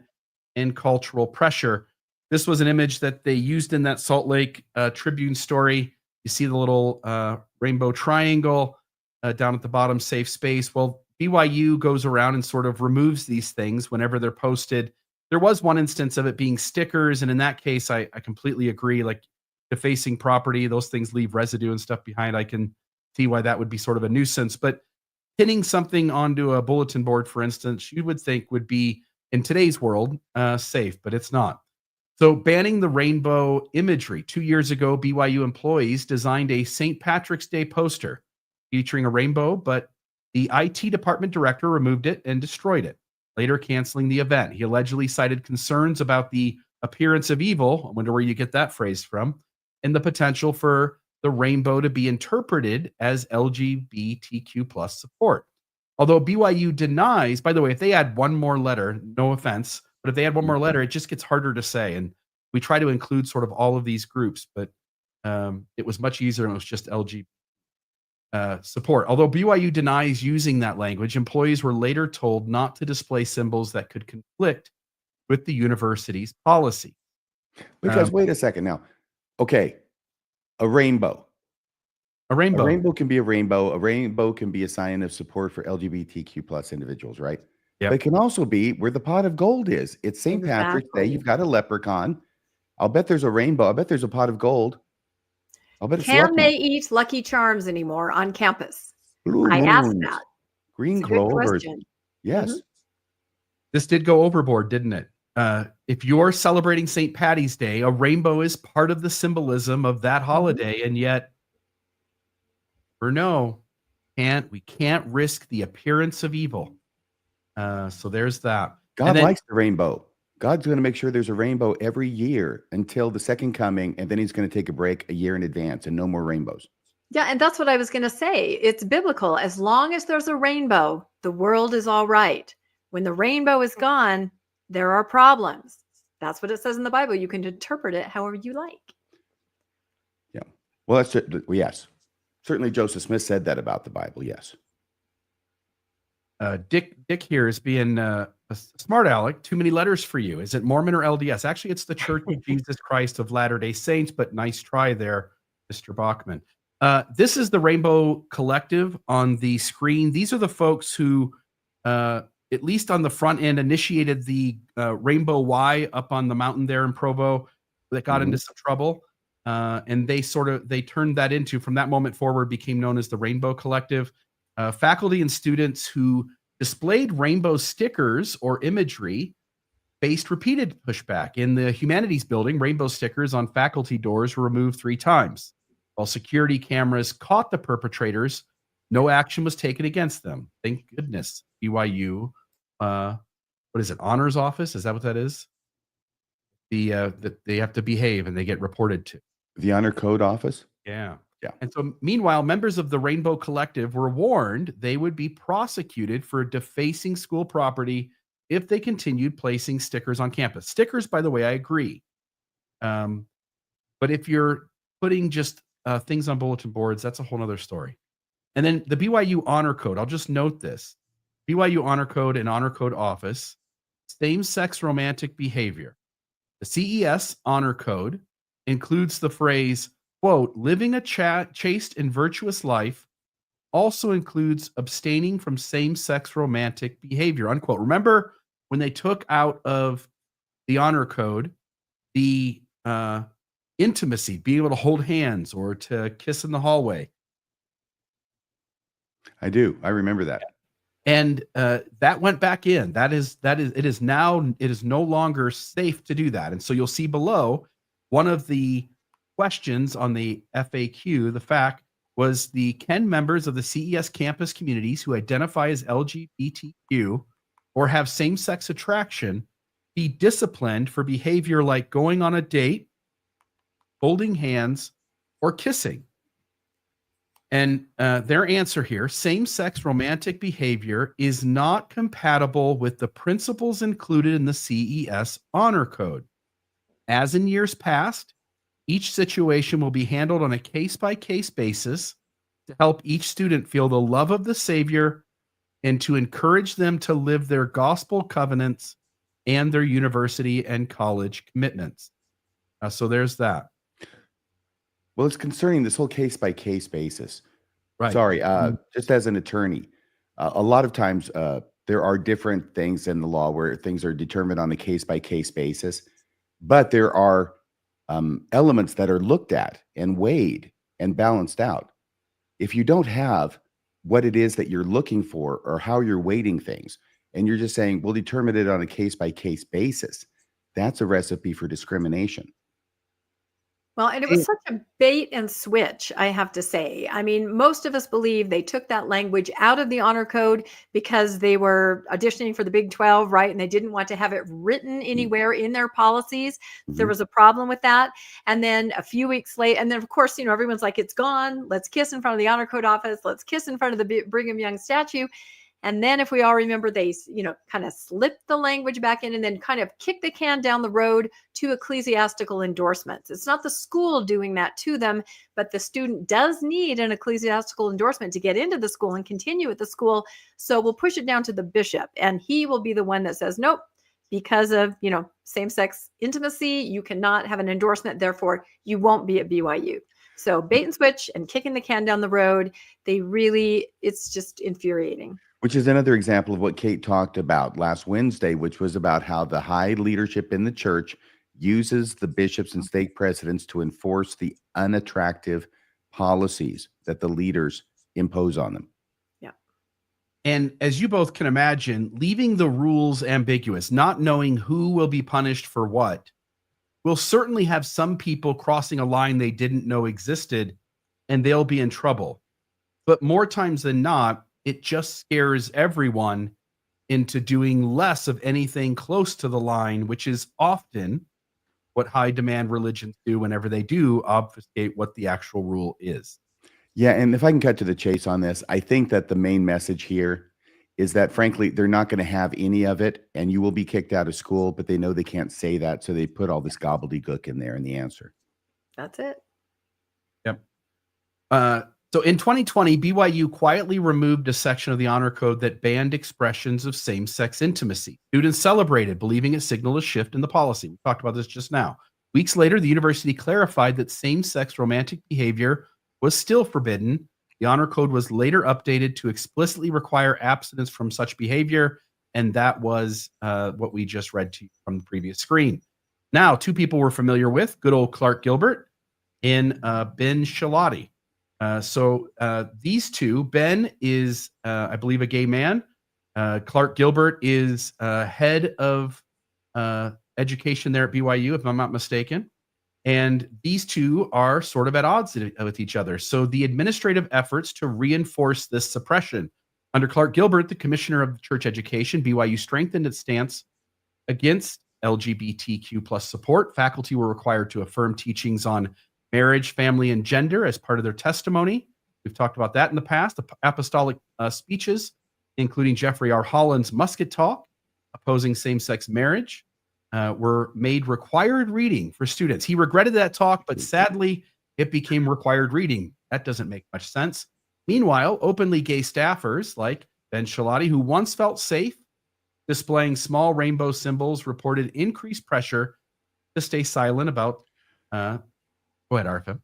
S3: and cultural pressure. This was an image that they used in that Salt Lake Tribune story. You see the little rainbow triangle down at the bottom, safe space. Well, BYU goes around and sort of removes these things whenever they're posted. There was one instance of it being stickers, and in that case, I completely agree. Like, defacing property, those things leave residue and stuff behind. I can see why that would be sort of a nuisance, but pinning something onto a bulletin board, for instance, you would think would be, in today's world, safe, but it's not. So banning the rainbow imagery. 2 years ago, BYU employees designed a St. Patrick's Day poster featuring a rainbow, but the IT department director removed it and destroyed it, later canceling the event. He allegedly cited concerns about the appearance of evil. I wonder where you get that phrase from. And the potential for the rainbow to be interpreted as LGBTQ plus support. Although BYU denies, by the way, if they add one more letter, no offense, but if they add one more letter, it just gets harder to say. And we try to include sort of all of these groups, but it was much easier and it was just LGBT support. Although BYU denies using that language, employees were later told not to display symbols that could conflict with the university's policy.
S1: Because wait a second now. Okay, a rainbow.
S3: A rainbow.
S1: A rainbow can be a rainbow. A rainbow can be a sign of support for LGBTQ plus individuals, right?
S3: Yep.
S1: But it can also be where the pot of gold is. It's St. Patrick's Day. You've got a leprechaun. I'll bet there's a rainbow. I bet there's a pot of gold. I'll bet it's
S2: Can
S1: lucky.
S2: they eat Lucky Charms anymore on campus?
S1: Blue
S2: I asked
S1: moons,
S2: that.
S1: green
S2: It's a good
S1: clovers.
S2: question.
S1: Yes.
S2: Mhm.
S3: This did go overboard, didn't it? If you're celebrating St. Patty's Day, a rainbow is part of the symbolism of that holiday, and yet, or no, We can't risk the appearance of evil. So there's that.
S1: God likes the rainbow. God's going to make sure there's a rainbow every year until the second coming, and then he's going to take a break a year in advance and no more rainbows.
S2: Yeah, and that's what I was going to say. It's biblical. As long as there's a rainbow, the world is all right. When the rainbow is gone, there are problems. That's what it says in the Bible. You can interpret it however you like.
S1: Yeah. Well, yes. Certainly Joseph Smith said that about the Bible, yes.
S3: Dick here is being a smart aleck. Too many letters for you. Is it Mormon or LDS? Actually, it's the Church of Jesus Christ of Latter-day Saints, but nice try there, Mr. Bachman. This is the Rainbow Collective on the screen. These are the folks who, at least on the front end, initiated the Rainbow Y up on the mountain there in Provo that got into some trouble. And they turned that into, from that moment forward, became known as the Rainbow Collective. Faculty and students who displayed rainbow stickers or imagery faced repeated pushback. In the humanities building, rainbow stickers on faculty doors were removed 3 times. While security cameras caught the perpetrators, no action was taken against them. Thank goodness. BYU, what is it, honors office? Is that what that is? That they have to behave and they get reported to.
S1: The Honor Code Office?
S3: Yeah.
S1: Yeah.
S3: And so meanwhile, members of the Rainbow Collective were warned they would be prosecuted for defacing school property if they continued placing stickers on campus. Stickers, by the way, I agree. But if you're putting just things on bulletin boards, that's a whole other story. And then the BYU Honor Code, I'll just note this. BYU Honor Code and Honor Code Office, same-sex romantic behavior. The CES Honor Code includes the phrase, quote, living a chaste and virtuous life also includes abstaining from same-sex romantic behavior, unquote. Remember when they took out of the Honor Code the intimacy, being able to hold hands or to kiss in the hallway?
S1: I do. I remember that.
S3: And that went back in. It is no longer safe to do that. And so you'll see below one of the questions on the FAQ, the fact was can members of the CES campus communities who identify as LGBTQ or have same-sex attraction be disciplined for behavior like going on a date, holding hands, or kissing? And their answer here, same-sex romantic behavior is not compatible with the principles included in the CES Honor Code. As in years past, each situation will be handled on a case-by-case basis to help each student feel the love of the Savior and to encourage them to live their gospel covenants and their university and college commitments. So there's that.
S1: Well, it's concerning this whole case-by-case basis.
S3: Right.
S1: Sorry, just as an attorney, a lot of times there are different things in the law where things are determined on a case-by-case basis, but there are elements that are looked at and weighed and balanced out. If you don't have what it is that you're looking for or how you're weighting things, and you're just saying, we'll determine it on a case-by-case basis, that's a recipe for discrimination.
S2: Well, and it was such a bait and switch, I have to say. I mean, most of us believe they took that language out of the Honor Code because they were auditioning for the Big 12, right? And they didn't want to have it written anywhere in their policies. There was a problem with that. And then a few weeks later, and then of course, everyone's like, it's gone. Let's kiss in front of the Honor Code office. Let's kiss in front of the Brigham Young statue. And then if we all remember, they, kind of slipped the language back in and then kind of kicked the can down the road to ecclesiastical endorsements. It's not the school doing that to them, but the student does need an ecclesiastical endorsement to get into the school and continue at the school. So we'll push it down to the bishop, and he will be the one that says, nope, because of, same-sex intimacy, you cannot have an endorsement. Therefore, you won't be at BYU. So bait and switch and kicking the can down the road. It's just infuriating.
S1: Which is another example of what Kate talked about last Wednesday, which was about how the high leadership in the church uses the bishops and stake presidents to enforce the unattractive policies that the leaders impose on them.
S2: Yeah.
S3: And as you both can imagine, leaving the rules ambiguous, not knowing who will be punished for what, will certainly have some people crossing a line they didn't know existed, and they'll be in trouble. but more times than not, it just scares everyone into doing less of anything close to the line, which is often what high demand religions do whenever they do obfuscate what the actual rule is.
S1: Yeah, and if I can cut to the chase on this, I think that the main message here is that, frankly, they're not going to have any of it, and you will be kicked out of school, but they know they can't say that, so they put all this gobbledygook in there in the answer.
S2: That's it.
S3: Yep. So in 2020, BYU quietly removed a section of the honor code that banned expressions of same-sex intimacy. Students celebrated, believing it signaled a shift in the policy. We talked about this just now. Weeks later, the university clarified that same-sex romantic behavior was still forbidden. The honor code was later updated to explicitly require abstinence from such behavior, and that was what we just read to you from the previous screen. Now, two people we're familiar with, good old Clark Gilbert and Ben Shalati. So these two, Ben is, I believe, a gay man. Clark Gilbert is head of education there at BYU, if I'm not mistaken. And these two are sort of at odds with each other. So the administrative efforts to reinforce this suppression. Under Clark Gilbert, the commissioner of church education, BYU strengthened its stance against LGBTQ plus support. Faculty were required to affirm teachings on marriage, family, and gender as part of their testimony. We've talked about that in the past. The apostolic speeches, including Jeffrey R. Holland's Musket Talk, opposing same-sex marriage, were made required reading for students. He regretted that talk, but sadly, it became required reading. That doesn't make much sense. Meanwhile, openly gay staffers like Ben Shalati, who once felt safe displaying small rainbow symbols, reported increased pressure to stay silent about go ahead, RFM.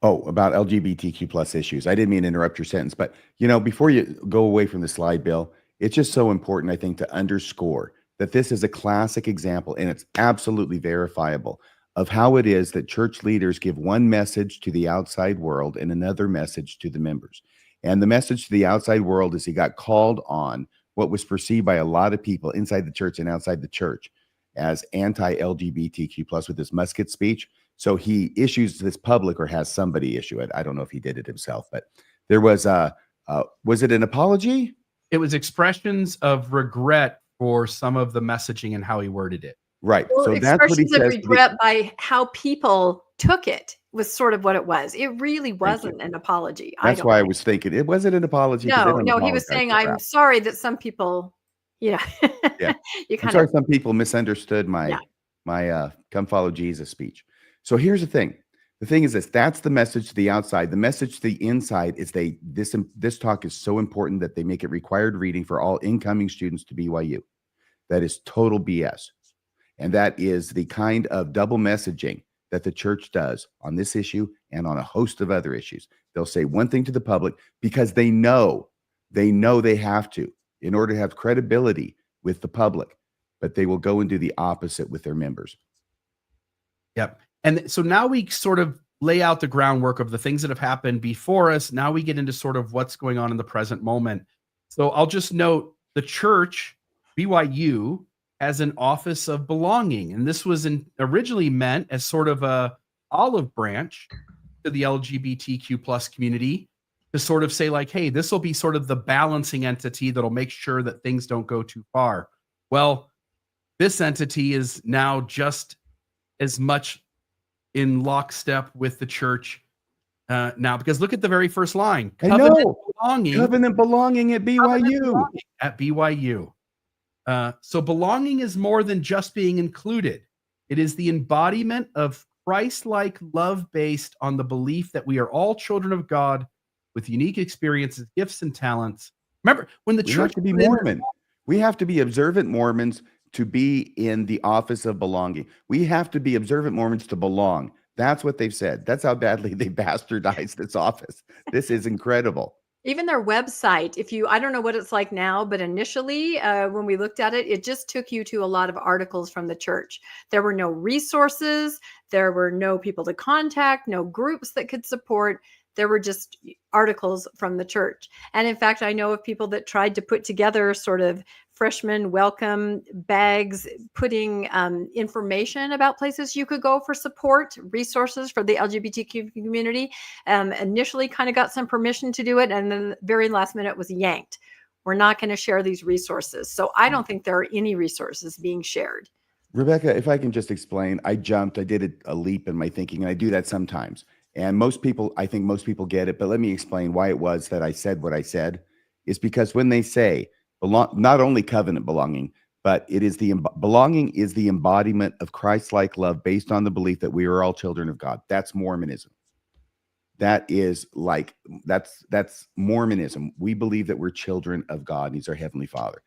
S1: Oh, about LGBTQ plus issues. I didn't mean to interrupt your sentence, but before you go away from the slide, Bill, it's just so important, I think, to underscore that this is a classic example, and it's absolutely verifiable, of how it is that church leaders give one message to the outside world and another message to the members. And the message to the outside world is he got called on what was perceived by a lot of people inside the church and outside the church as anti-LGBTQ plus with his Musket speech. So he issues this public, or has somebody issue it. I don't know if he did it himself, but there was was it an apology?
S3: It was expressions of regret for some of the messaging and how he worded it.
S1: Right.
S2: Well,
S1: so that's what he
S2: expressions of
S1: says.
S2: regret by how people took it was sort of what it was. It really wasn't an apology.
S1: That's why I was thinking it wasn't an apology.
S2: No, he was saying, I'm sorry that some people,
S1: yeah. I'm sorry some people misunderstood my come follow Jesus speech. So here's the thing. The thing is that's the message to the outside. The message to the inside is this talk is so important that they make it required reading for all incoming students to BYU. That is total BS. And that is the kind of double messaging that the church does on this issue and on a host of other issues. They'll say one thing to the public because they know they have to in order to have credibility with the public, but they will go and do the opposite with their members.
S3: Yep. And so now we sort of lay out the groundwork of the things that have happened before us. Now we get into sort of what's going on in the present moment. So I'll just note the church, BYU, has an office of belonging. And this was originally meant as sort of a olive branch to the LGBTQ plus community to sort of say like, hey, this will be sort of the balancing entity that'll make sure that things don't go too far. Well, this entity is now just as much in lockstep with the church now, because look at the very first line. Covenant belonging at BYU. At BYU. So belonging is more than just being included. It is the embodiment of Christ-like love based on the belief that we are all children of God with unique experiences, gifts, and talents. Remember, when the church
S1: have to be Mormon, we have to be observant Mormons to be in the office of belonging. We have to be observant Mormons to belong. That's what they've said. That's how badly they bastardized this office. This is incredible.
S2: Even their website, I don't know what it's like now, but initially when we looked at it, it just took you to a lot of articles from the church. There were no resources. There were no people to contact, no groups that could support. There were just articles from the church. And in fact, I know of people that tried to put together sort of freshman welcome bags, putting information about places you could go for support, resources for the LGBTQ community. Initially kind of got some permission to do it, and then the very last minute was yanked. We're not going to share these resources. So I don't think there are any resources being shared.
S1: Rebecca, if I can just explain, I did a leap in my thinking, and I do that sometimes. And I think most people get it, but let me explain why it was that I said what I said. Is because when they say not only covenant belonging, but belonging is the embodiment of Christ-like love based on the belief that we are all children of God. That's Mormonism. That's Mormonism. We believe that we're children of God, and He's our Heavenly Father.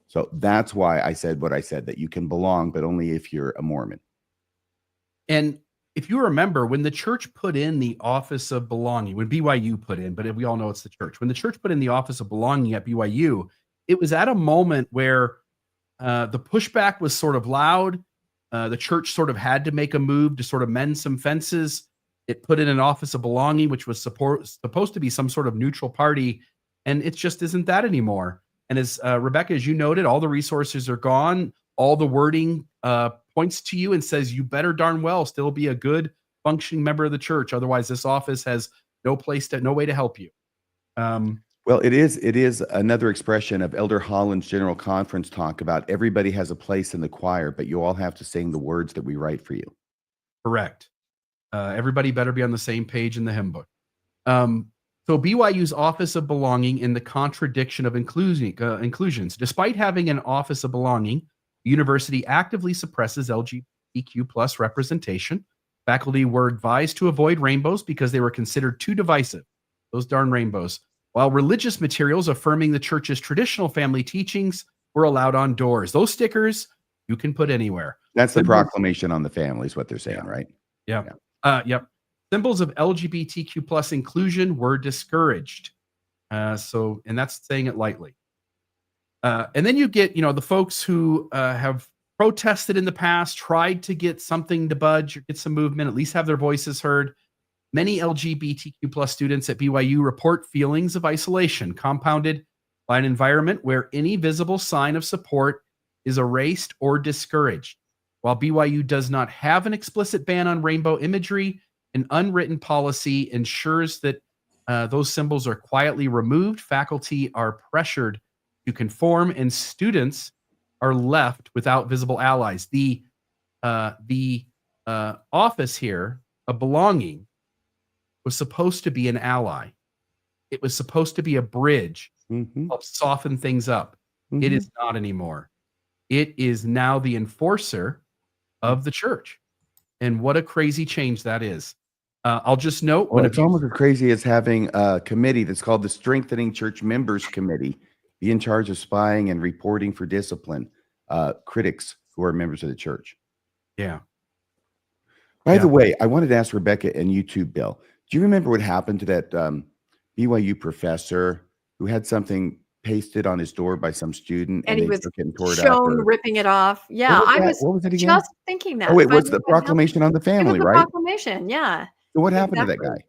S1: So that's why I said what I said, that you can belong, but only if you're a Mormon.
S3: And if you remember, when the church put in the office of belonging, when BYU put in, but we all know it's the church. When the church put in the office of belonging at BYU, it was at a moment where the pushback was sort of loud. The church sort of had to make a move to sort of mend some fences. It put in an office of belonging, which was supposed to be some sort of neutral party, and it just isn't that anymore. And as Rebecca, as you noted, all the resources are gone. All the wording points to you and says you better darn well still be a good functioning member of the church. Otherwise, this office has no way to help you.
S1: Well, it is another expression of Elder Holland's General Conference talk about everybody has a place in the choir, but you all have to sing the words that we write for you.
S3: Correct. Everybody better be on the same page in the hymn book. So BYU's Office of Belonging in the contradiction of inclusions. Despite having an Office of Belonging, the university actively suppresses LGBTQ plus representation. Faculty were advised to avoid rainbows because they were considered too divisive. Those darn rainbows. While religious materials affirming the church's traditional family teachings were allowed on doors. Those stickers you can put anywhere.
S1: That's the proclamation on the family is what they're saying, right?
S3: Yeah. Yep. Symbols of LGBTQ plus inclusion were discouraged. And that's saying it lightly. And then you get, the folks who have protested in the past, tried to get something to budge or get some movement, at least have their voices heard. Many LGBTQ plus students at BYU report feelings of isolation, compounded by an environment where any visible sign of support is erased or discouraged. While BYU does not have an explicit ban on rainbow imagery, an unwritten policy ensures that those symbols are quietly removed. Faculty are pressured to conform, and students are left without visible allies. The office here of belonging was supposed to be an ally. It was supposed to be a bridge, help soften things up. It is not anymore. It is now the enforcer of the church. And what a crazy change that is. I'll just note.
S1: Well, it's almost as crazy as having a committee that's called the Strengthening Church Members Committee be in charge of spying and reporting for discipline critics who are members of the church.
S3: Yeah.
S1: By the way, I wanted to ask Rebecca and you too, Bill. Do you remember what happened to that BYU professor who had something pasted on his door by some student
S2: and he was
S1: took it and tore it
S2: shown ripping it off? Yeah,
S1: what was it again?
S2: Just thinking that.
S1: Oh, it was the proclamation on the family, right?
S2: Proclamation, yeah.
S1: So what happened to that guy?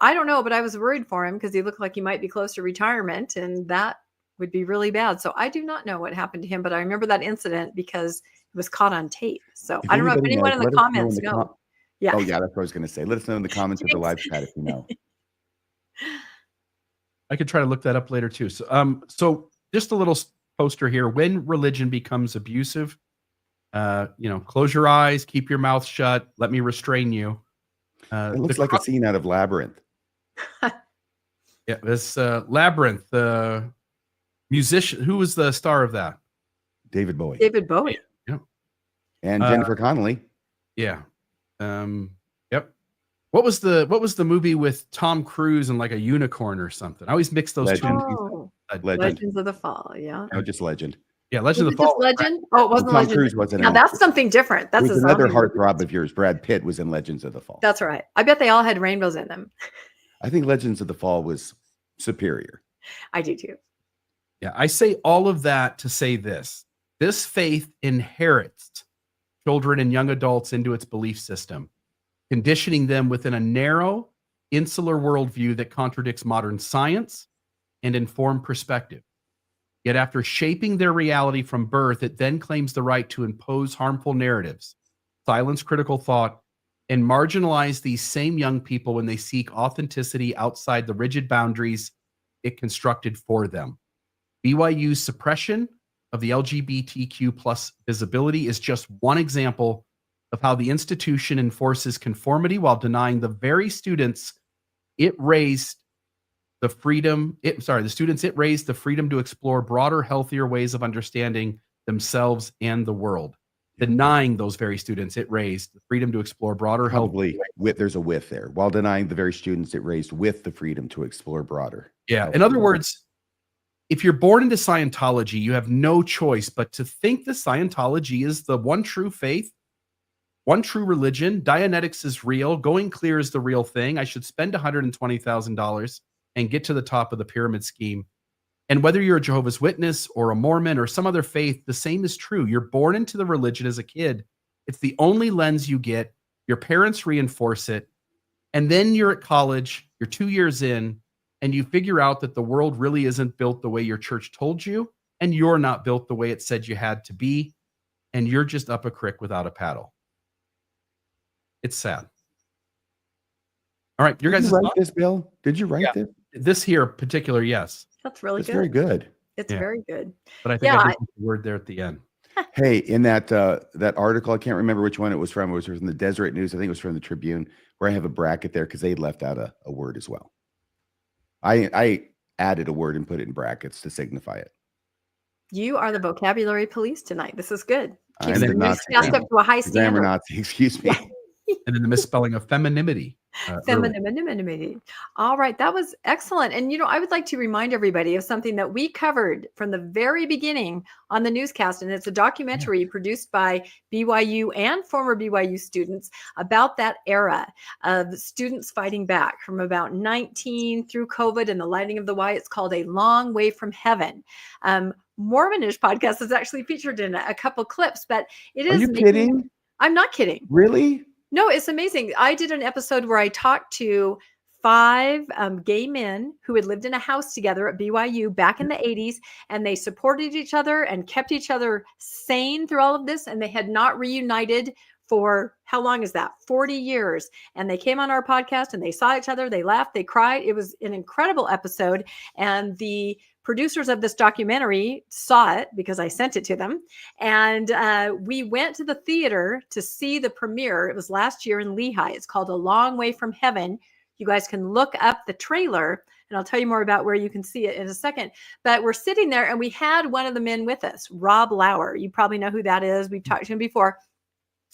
S2: I don't know, but I was worried for him because he looked like he might be close to retirement, and that would be really bad. So I do not know what happened to him, but I remember that incident because it was caught on tape. So I don't know if anyone in the comments know. Yeah.
S1: Oh yeah, that's what I was going to say. Let us know in the comments of the live chat if you know.
S3: I could try to look that up later too. So just a little poster here. When religion becomes abusive, close your eyes, keep your mouth shut. Let me restrain you.
S1: It looks like a scene out of Labyrinth.
S3: Yeah, this Labyrinth. The musician, who was the star of that?
S1: David Bowie.
S2: David Bowie.
S3: Yeah.
S1: And Jennifer Connelly.
S3: Yeah. Yep. What was the movie with Tom Cruise and like a unicorn or something? I always mix those
S1: Legend.
S3: two.
S2: Legends of the Fall. Yeah.
S1: No, just Legend.
S3: Yeah, Legend of the Fall.
S2: Legend? Oh, it wasn't
S1: Tom
S2: Legend.
S1: Cruise wasn't.
S2: Now that's something different. That's
S1: another heartthrob of yours. Brad Pitt was in Legends of the Fall.
S2: That's right. I bet they all had rainbows in them.
S1: I think Legends of the Fall was superior.
S2: I do too.
S3: Yeah, I say all of that to say this. This faith inherits children and young adults into its belief system, conditioning them within a narrow insular worldview that contradicts modern science and informed perspective. Yet after shaping their reality from birth, it then claims the right to impose harmful narratives, silence critical thought, and marginalize these same young people when they seek authenticity outside the rigid boundaries it constructed for them. BYU's suppression of the LGBTQ plus visibility is just one example of how the institution enforces conformity while denying the very students it raised the freedom to explore broader, healthier ways of understanding themselves and the world. Denying those very students it raised the freedom to explore broader,
S1: Probably there's a with there, while denying the very students it raised with the freedom to explore broader.
S3: Yeah. In other words, if you're born into Scientology, you have no choice but to think that Scientology is the one true faith, one true religion. Dianetics is real. Going clear is the real thing. I should spend $120,000 and get to the top of the pyramid scheme. And whether you're a Jehovah's Witness or a Mormon or some other faith, the same is true. You're born into the religion as a kid. It's the only lens you get. Your parents reinforce it. And then you're at college, you're 2 years in, and you figure out that the world really isn't built the way your church told you, and you're not built the way it said you had to be, and you're just up a creek without a paddle. It's sad. All right, your
S1: Did
S3: guys'
S1: you write this, Bill? Did you write this?
S3: This here particular, yes.
S2: That's really
S1: It's
S2: good.
S1: very good.
S2: It's
S3: Yeah.
S2: very good.
S3: But I think
S2: Yeah,
S3: I did put the word there at the end.
S1: Hey, in that article, I can't remember which one it was from. It was from the Deseret News. I think it was from the Tribune, where I have a bracket there because they left out a word as well. I added a word and put it in brackets to signify it.
S2: You are the vocabulary police tonight. This is good.
S1: I'm
S2: Keeps
S1: the
S2: the
S1: Nazi
S2: newscast
S1: grammar-
S2: up to a high
S1: the grammar
S2: standard.
S1: Nazi, excuse me.
S3: And then the misspelling of femininity. early.
S2: Femininity. All right. That was excellent. And, I would like to remind everybody of something that we covered from the very beginning on the newscast. And it's a documentary produced by BYU and former BYU students about that era of students fighting back from about 19 through COVID and the lighting of the Y. It's called A Long Way from Heaven. Mormonish podcast is actually featured in a couple clips, but it is.
S1: Are you kidding?
S2: I'm not kidding.
S1: Really?
S2: No, it's amazing. I did an episode where I talked to 5 gay men who had lived in a house together at BYU back in the 80s, and they supported each other and kept each other sane through all of this. And they had not reunited for, how long is that? 40 years. And they came on our podcast and they saw each other. They laughed, they cried. It was an incredible episode. And the producers of this documentary saw it because I sent it to them. And we went to the theater to see the premiere. It was last year in Lehigh. It's called A Long Way from Heaven. You guys can look up the trailer and I'll tell you more about where you can see it in a second. But we're sitting there and we had one of the men with us, Rob Lauer. You probably know who that is. We've talked to him before.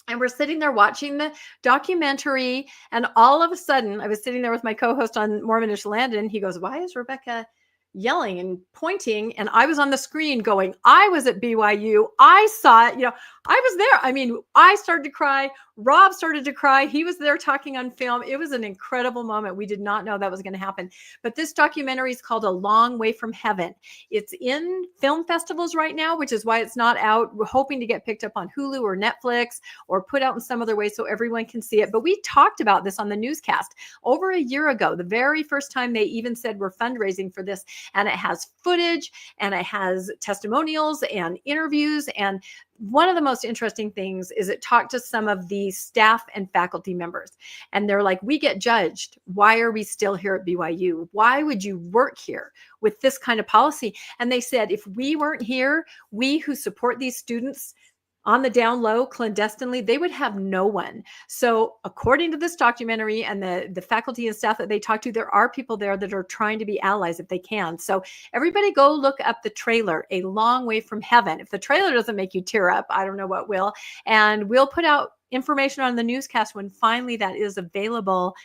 S2: And we're sitting there watching the documentary. And all of a sudden, I was sitting there with my co-host on Mormonish Landon. He goes, "Why is Rebecca yelling and pointing?" And I was on the screen going, "I was at BYU. I saw it. I was there." I mean, I started to cry. Rob started to cry. He was there talking on film. It was an incredible moment. We did not know that was going to happen. But this documentary is called A Long Way from Heaven. It's in film festivals right now, which is why it's not out. We're hoping to get picked up on Hulu or Netflix or put out in some other way so everyone can see it. But we talked about this on the newscast over a year ago, the very first time they even said we're fundraising for this. And it has footage and it has testimonials and interviews. And one of the most interesting things is it talked to some of the staff and faculty members. And they're like, "We get judged. Why are we still here at BYU? Why would you work here with this kind of policy?" And they said, if we weren't here, we who support these students on the down low clandestinely, they would have no one. So according to this documentary and the faculty and staff that they talk to, there are people there that are trying to be allies if they can. So everybody go look up the trailer, A Long Way from Heaven. If the trailer doesn't make you tear up, I don't know what will. And we'll put out information on the newscast when finally that is available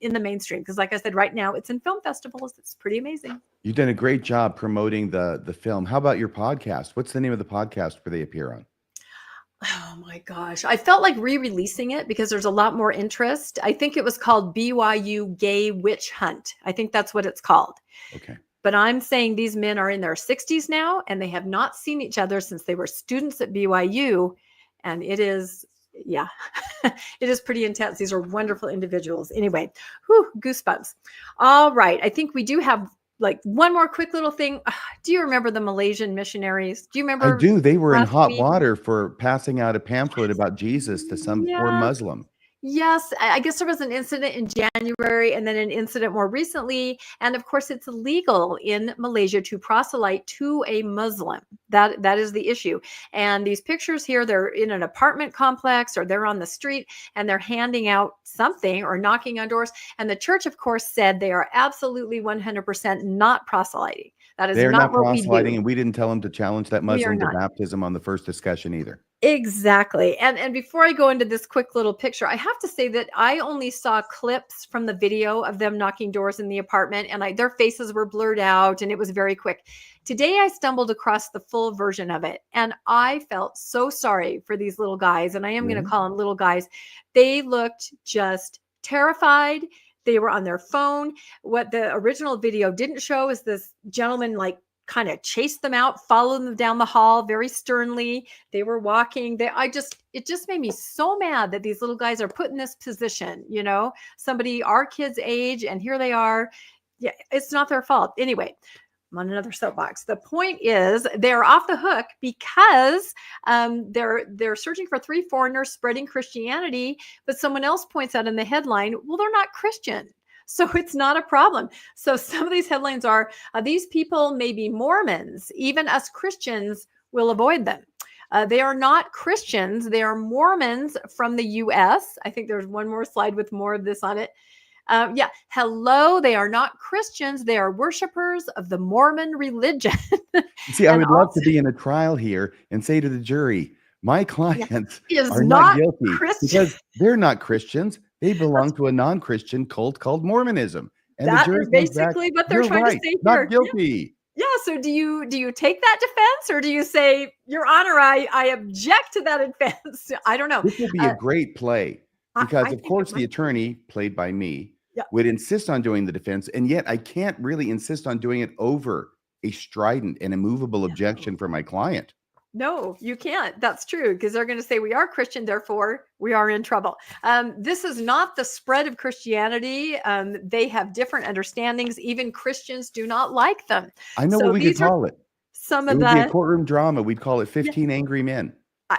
S2: in the mainstream. Because like I said, right now it's in film festivals. It's pretty amazing.
S1: You've done a great job promoting the film. How about your podcast? What's the name of the podcast where they appear on?
S2: Oh my gosh. I felt like re-releasing it because there's a lot more interest. I think it was called BYU Gay Witch Hunt. I think that's what it's called.
S1: Okay.
S2: But I'm saying these men are in their 60s now and they have not seen each other since they were students at BYU. And it is Yeah, it is pretty intense. These are wonderful individuals. Anyway, whew, goosebumps. All right. I think we do have like one more quick little thing. Do you remember the Malaysian missionaries? Do you
S1: I
S2: remember
S1: do. They were in
S2: last
S1: hot
S2: week?
S1: water for passing out a pamphlet about Jesus to some poor
S2: Yes.
S1: Muslim.
S2: Yes, I guess there was an incident in January and then an incident more recently. And of course, it's illegal in Malaysia to proselyte to a Muslim. That is the issue. And these pictures here, they're in an apartment complex or they're on the street and they're handing out something or knocking on doors. And the church, of course, said they are absolutely 100% not proselyting. That is
S1: They're
S2: not
S1: not
S2: what we
S1: proselyting,
S2: do.
S1: and we didn't tell them to challenge that
S2: We are
S1: Muslim to
S2: not.
S1: baptism on the first discussion either.
S2: Exactly. And before I go into this quick little picture, I have to say that I only saw clips from the video of them knocking doors in the apartment and their faces were blurred out and it was very quick. Today I stumbled across the full version of it and I felt so sorry for these little guys, and I am going
S1: Really?
S2: to call them little guys. They looked just terrified. They were on their phone. What the original video didn't show is this gentleman like kind of chased them out, followed them down the hall very sternly. They were walking. It just made me so mad that these little guys are put in this position, somebody our kids' age, and here they are. Yeah, it's not their fault. Anyway, I'm on another soapbox. The point is they're off the hook because they're searching for 3 foreigners spreading Christianity, but someone else points out in the headline, well, they're not Christian. So it's not a problem. So some of these headlines are, these people may be Mormons. Even us Christians will avoid them. They are not Christians. They are Mormons from the U.S. I think there's one more slide with more of this on it. Hello. They are not Christians. They are worshipers of the Mormon religion.
S1: See, I would love to be in a trial here and say to the jury, my clients are not guilty because they're not Christians. They belong to a non-Christian cult called Mormonism. And
S2: that
S1: the jury
S2: is basically what they're trying to say here.
S1: Not guilty.
S2: Yeah. So do you take that defense or do you say, Your Honor, I object to that defense? I don't know.
S1: This would be a great play because, of course, the attorney, played by me, would insist on doing the defense. And yet I can't really insist on doing it over a strident and immovable objection from my client.
S2: No, you can't. That's true, because they're going to say we are Christian, therefore we are in trouble. This is not the spread of Christianity. They have different understandings. Even Christians do not like them.
S1: I know what we could call it.
S2: Some
S1: it
S2: of
S1: would be a courtroom drama. We'd call it 15 Angry Men.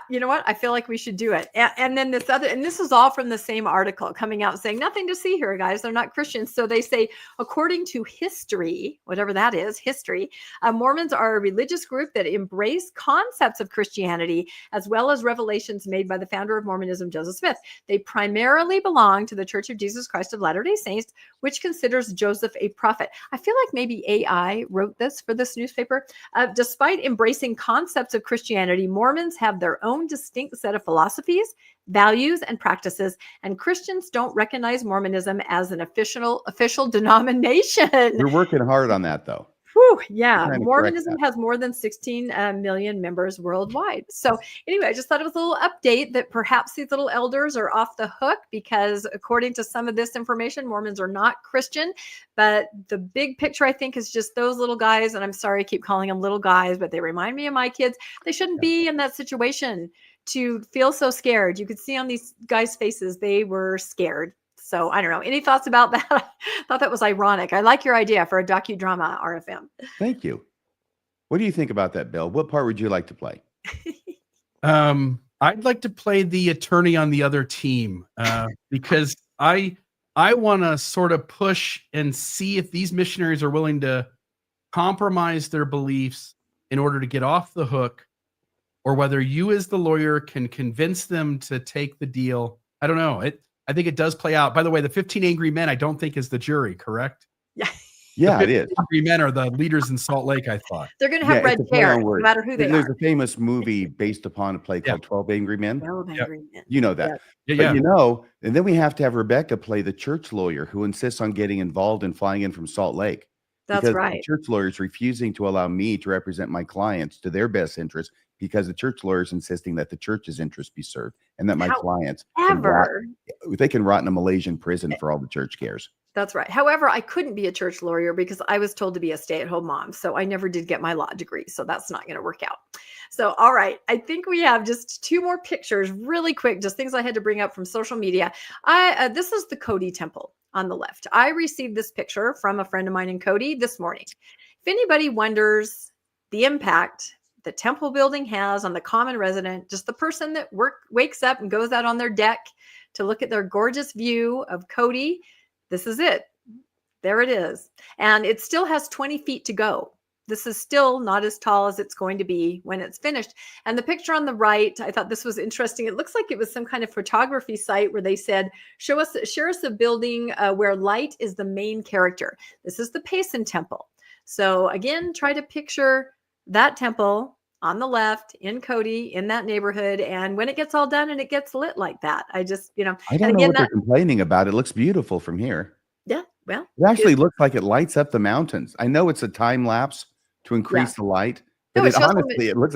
S2: You know what? I feel like we should do it. And then this is all from the same article coming out saying nothing to see here, guys. They're not Christians. So they say, according to history, whatever that is, history, Mormons are a religious group that embrace concepts of Christianity as well as revelations made by the founder of Mormonism, Joseph Smith. They primarily belong to the Church of Jesus Christ of Latter-day Saints, which considers Joseph a prophet. I feel like maybe AI wrote this for this newspaper. Despite embracing concepts of Christianity, Mormons have their own distinct set of philosophies, values, and practices, and Christians don't recognize Mormonism as an official denomination.
S1: We're working hard on that, though.
S2: Whew, yeah, Mormonism has more than 16 million members worldwide. So anyway, I just thought it was a little update that perhaps these little elders are off the hook because according to some of this information, Mormons are not Christian. But the big picture, I think, is just those little guys. And I'm sorry, I keep calling them little guys, but they remind me of my kids. They shouldn't be in that situation to feel so scared. You could see on these guys' faces, they were scared. So I don't know. Any thoughts about that? I thought that was ironic. I like your idea for a docudrama, RFM.
S1: Thank you. What do you think about that, Bill? What part would you like to play?
S3: I'd like to play the attorney on the other team because I want to sort of push and see if these missionaries are willing to compromise their beliefs in order to get off the hook, or whether you as the lawyer can convince them to take the deal. I don't know. I think it does play out. By the way, the 15 Angry Men, I don't think is the jury, correct?
S1: Yeah, it is.
S3: Angry Men are the leaders in Salt Lake, I thought.
S2: They're going to have red hair, no matter who they are.
S1: There's a famous movie based upon a play called 12 Angry Men.
S2: 12 Angry Men.
S1: You know that.
S3: Yeah.
S1: But and then we have to have Rebecca play the church lawyer who insists on getting involved and flying in from Salt Lake.
S2: That's
S1: because
S2: right.
S1: The church lawyer is refusing to allow me to represent my clients to their best interest because the church lawyer is insisting that the church's interest be served and that my clients can rot in a Malaysian prison for all the church cares.
S2: That's right. However, I couldn't be a church lawyer because I was told to be a stay-at-home mom. So I never did get my law degree. So that's not going to work out. So, all right. I think we have just 2 more pictures really quick, just things I had to bring up from social media. This is the Cody Temple on the left. I received this picture from a friend of mine in Cody this morning. If anybody wonders the impact the temple building has on the common resident, just the person that wakes up and goes out on their deck to look at their gorgeous view of Cody, this is it. There it is. And it still has 20 feet to go. This is still not as tall as it's going to be when it's finished. And the picture on the right, I thought this was interesting. It looks like it was some kind of photography site where they said, share us a building where light is the main character. This is the Payson Temple. So again, try to picture that temple on the left in Cody, in that neighborhood. And when it gets all done and it gets lit like that, I just,
S1: I don't
S2: and
S1: know
S2: again,
S1: what they're complaining about. It looks beautiful from here.
S2: yeah, well,
S1: It actually looks like it lights up the mountains. I know it's a time lapse to increase the light, but
S2: No, it shows them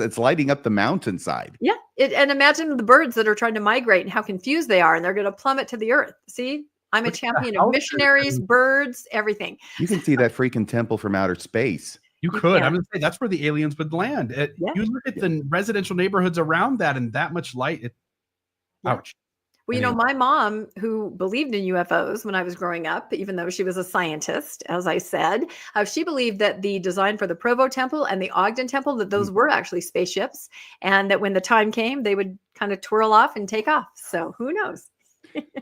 S1: it's lighting up the mountainside.
S2: yeah. And imagine the birds that are trying to migrate and how confused they are, and they're going to plummet to the earth. See, I'm a champion of missionaries, birds, everything.
S1: You can see that freaking temple from outer space.
S3: You could.
S2: can.
S3: I'm going to say that's where the aliens would land. You look at the residential neighborhoods around that and that much light. Ouch.
S2: Well,
S3: Anyway.
S2: my mom, who believed in UFOs when I was growing up, even though she was a scientist, as I said, she believed that the design for the Provo Temple and the Ogden Temple, that those were actually spaceships, and that when the time came, they would kind of twirl off and take off. So who knows?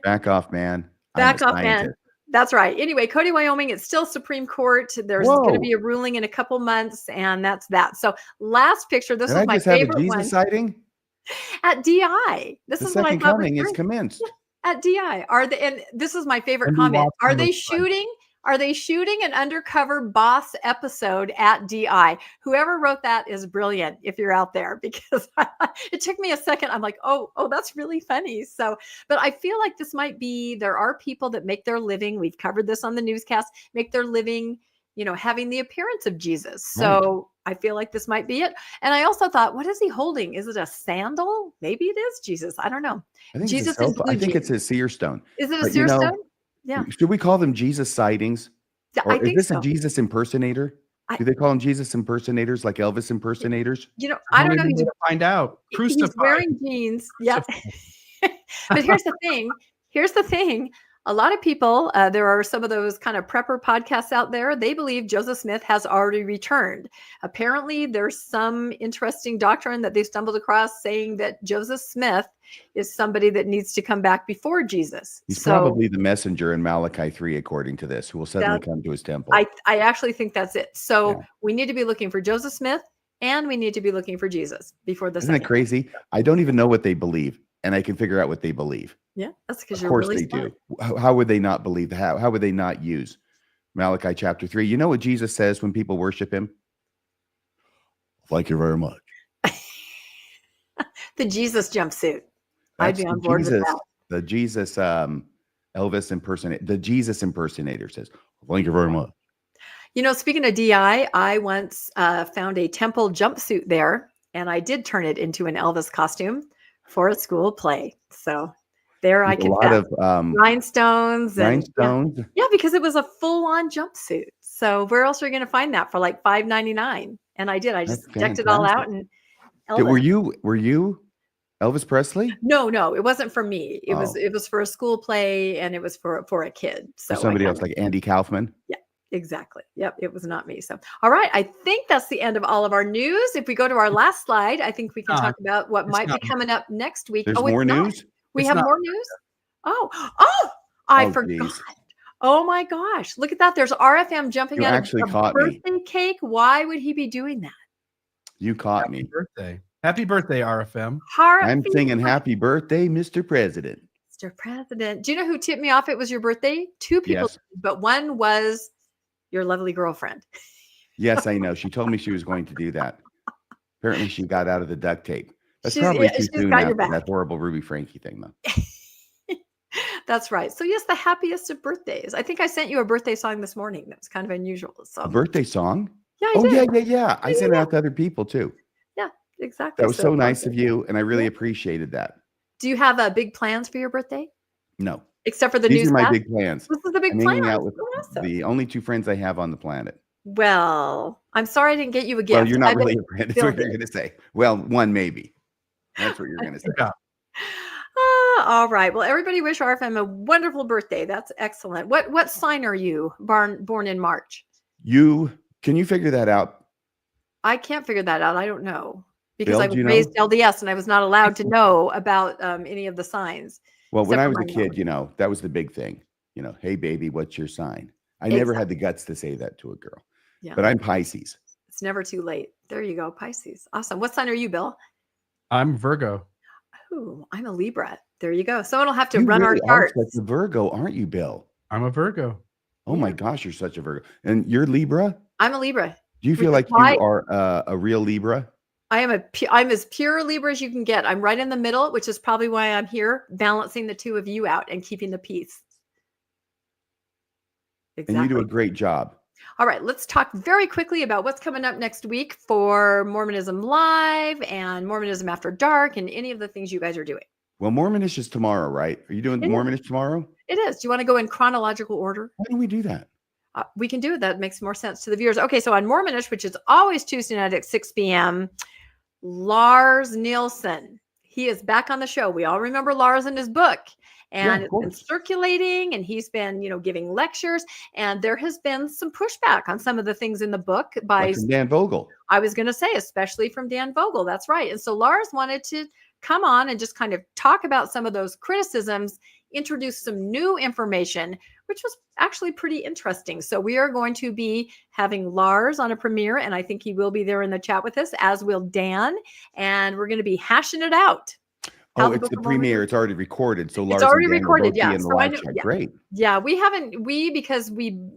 S1: Back off, man.
S2: Back off, man. That's right. Anyway, Cody, Wyoming, it's still Supreme Court. There's going to be a ruling in a couple months, and that's that. So last picture, this is my favorite
S1: Jesus
S2: one.
S1: Sighting?
S2: At DI. This
S1: The
S2: is what I
S1: second
S2: thought
S1: coming
S2: was
S1: is
S2: great.
S1: commenced.
S2: At DI. And this is my favorite
S3: Wendy
S2: comment.
S3: Watson
S2: Are they
S3: was fun.
S2: shooting? Are they shooting an undercover boss episode at DI? Whoever wrote that is brilliant if you're out there, because it took me a second. I'm like, oh, that's really funny. So, but I feel like this might be, there are people that make their living. We've covered this on the newscast, make their living, having the appearance of Jesus. So I feel like this might be it. And I also thought, what is he holding? Is it a sandal? Maybe it is Jesus. I don't know.
S1: I think
S2: Jesus
S1: it's
S2: in blue
S1: I think
S2: jeans.
S1: it's a seer stone.
S2: Is it a
S1: But,
S2: seer stone? Yeah.
S1: Should we call them Jesus sightings?
S2: Yeah,
S1: Or
S2: I
S1: is
S2: think
S1: this
S2: so.
S1: a Jesus impersonator? Do they call them Jesus impersonators, like Elvis impersonators?
S2: I don't know.
S3: He's to find out.
S2: He's
S3: Crucified.
S2: wearing jeans. Yeah. But here's the thing. A lot of people, there are some of those kind of prepper podcasts out there. They believe Joseph Smith has already returned. Apparently, there's some interesting doctrine that they stumbled across saying that Joseph Smith is somebody that needs to come back before Jesus.
S1: He's probably the messenger in Malachi 3, according to this, who will suddenly come to his temple.
S2: I actually think that's it. So we need to be looking for Joseph Smith, and we need to be looking for Jesus before the
S1: Isn't it crazy? I don't even know what they believe, and I can figure out what they believe.
S2: Yeah, that's because
S1: Of course they do. How would they not believe that? How would they not use Malachi chapter 3? You know what Jesus says when people worship him? Thank you very much.
S2: The Jesus jumpsuit. I'd be on board with that.
S1: The Jesus Elvis impersonator. The Jesus impersonator says, thank you very much.
S2: Speaking of DI, I once found a temple jumpsuit there, and I did turn it into an Elvis costume for a school play. So there I confess. A lot of rhinestones. Yeah, because it was a full-on jumpsuit. So where else are you going to find that for like $5.99? And I did. I just decked it all out. And
S1: were you Elvis Presley?
S2: No, it wasn't for me. It was for a school play, and it was for a kid. So
S1: somebody else, like Andy Kaufman.
S2: Yeah. Exactly. Yep. It was not me. So, all right. I think that's the end of all of our news. If we go to our last slide, I think we can talk about what might be coming up next week.
S1: There's more news?
S2: We have more news? I forgot. Geez. Oh my gosh. Look at that. There's RFM jumping out of a birthday cake. Why would he be doing that?
S1: You caught me.
S3: Happy birthday, RFM.
S1: I'm singing happy birthday, Mr. President.
S2: Mr. President. Do you know who tipped me off? It was your birthday. 2 people, but one was your lovely girlfriend.
S1: Yes, I know. She told me she was going to do that. Apparently she got out of the duct tape. That's probably too soon after that horrible Ruby Frankie thing, though.
S2: That's right. So yes, the happiest of birthdays. I think I sent you a birthday song this morning. That was kind of unusual. So
S1: a birthday song?
S2: Yeah, I did.
S1: Yeah. I sent it out to other people too.
S2: Yeah, exactly.
S1: That was so nice of you, and I really appreciated that.
S2: Do you have big plans for your birthday?
S1: No.
S2: Except for the
S1: These
S2: newscast?
S1: are my big plans.
S2: This is the big
S1: I'm
S2: plan.
S1: hanging out with the only 2 friends I have on the planet.
S2: Well, I'm sorry I didn't get you a gift.
S1: Well, you're not
S2: I bet
S1: really a friend. That's
S2: Bill
S1: what you're
S2: did.
S1: going to say. Well, one maybe. That's what you're going to say.
S3: Yeah.
S2: All right. Well, everybody wish RFM a wonderful birthday. That's excellent. What sign are you? Born in March.
S1: Can you figure that out?
S2: I can't figure that out. I don't know because
S1: Bill,
S2: I
S1: do
S2: was
S1: you
S2: raised
S1: know?
S2: LDS and I was not allowed to know about any of the signs.
S1: Well, when
S2: except
S1: I
S2: for
S1: was a
S2: my
S1: kid,
S2: mom.
S1: that was the big thing. Hey, baby, what's your sign? I never
S2: Exactly.
S1: had the guts to say that to a girl,
S2: Yeah.
S1: but I'm Pisces.
S2: It's never too late. There you go. Pisces. Awesome. What sign are you, Bill?
S3: I'm Virgo.
S2: Ooh, I'm a Libra. There you go. Someone will have to
S1: You
S2: run our
S1: really are
S2: charts.
S1: such a Virgo, aren't you, Bill?
S3: I'm a Virgo.
S1: Oh my
S2: Yeah.
S1: gosh, you're such a Virgo. And you're Libra?
S2: I'm a Libra.
S1: Do you
S2: which
S1: feel
S2: is
S1: like
S2: why
S1: you are a real Libra?
S2: I'm as pure Libra as you can get. I'm right in the middle, which is probably why I'm here, balancing the two of you out and keeping the peace.
S1: And you do a
S2: Exactly.
S1: great job.
S2: All right, let's talk very quickly about what's coming up next week for Mormonism Live and Mormonism After Dark and any of the things you guys are doing.
S1: Well, Mormonish is tomorrow, right? Are you doing
S2: It is.
S1: Mormonish tomorrow?
S2: It is. Do you want to go in chronological order?
S1: Why don't we do that?
S2: We can do it. That makes more sense to the viewers. Okay, so on Mormonish, which is always Tuesday night at 6 p.m., Lars Nielsen. He is back on the show. We all remember Lars and his book. And it's been circulating and he's been, giving lectures. And there has been some pushback on some of the things in the book by
S1: Like from Dan Vogel.
S2: I was going to say, especially from Dan Vogel. That's right. And so Lars wanted to come on and just kind of talk about some of those criticisms, introduce some new information, which was actually pretty interesting. So we are going to be having Lars on a premiere, and I think he will be there in the chat with us, as will Dan. And we're going to be hashing it out.
S1: Oh, it's the premiere. It's already recorded. So Lars
S2: it's already
S1: and Dan
S2: recorded.
S1: will both
S2: Yeah.
S1: be in the
S2: So
S1: live chat.
S2: yeah.
S1: Great.
S2: Yeah. Because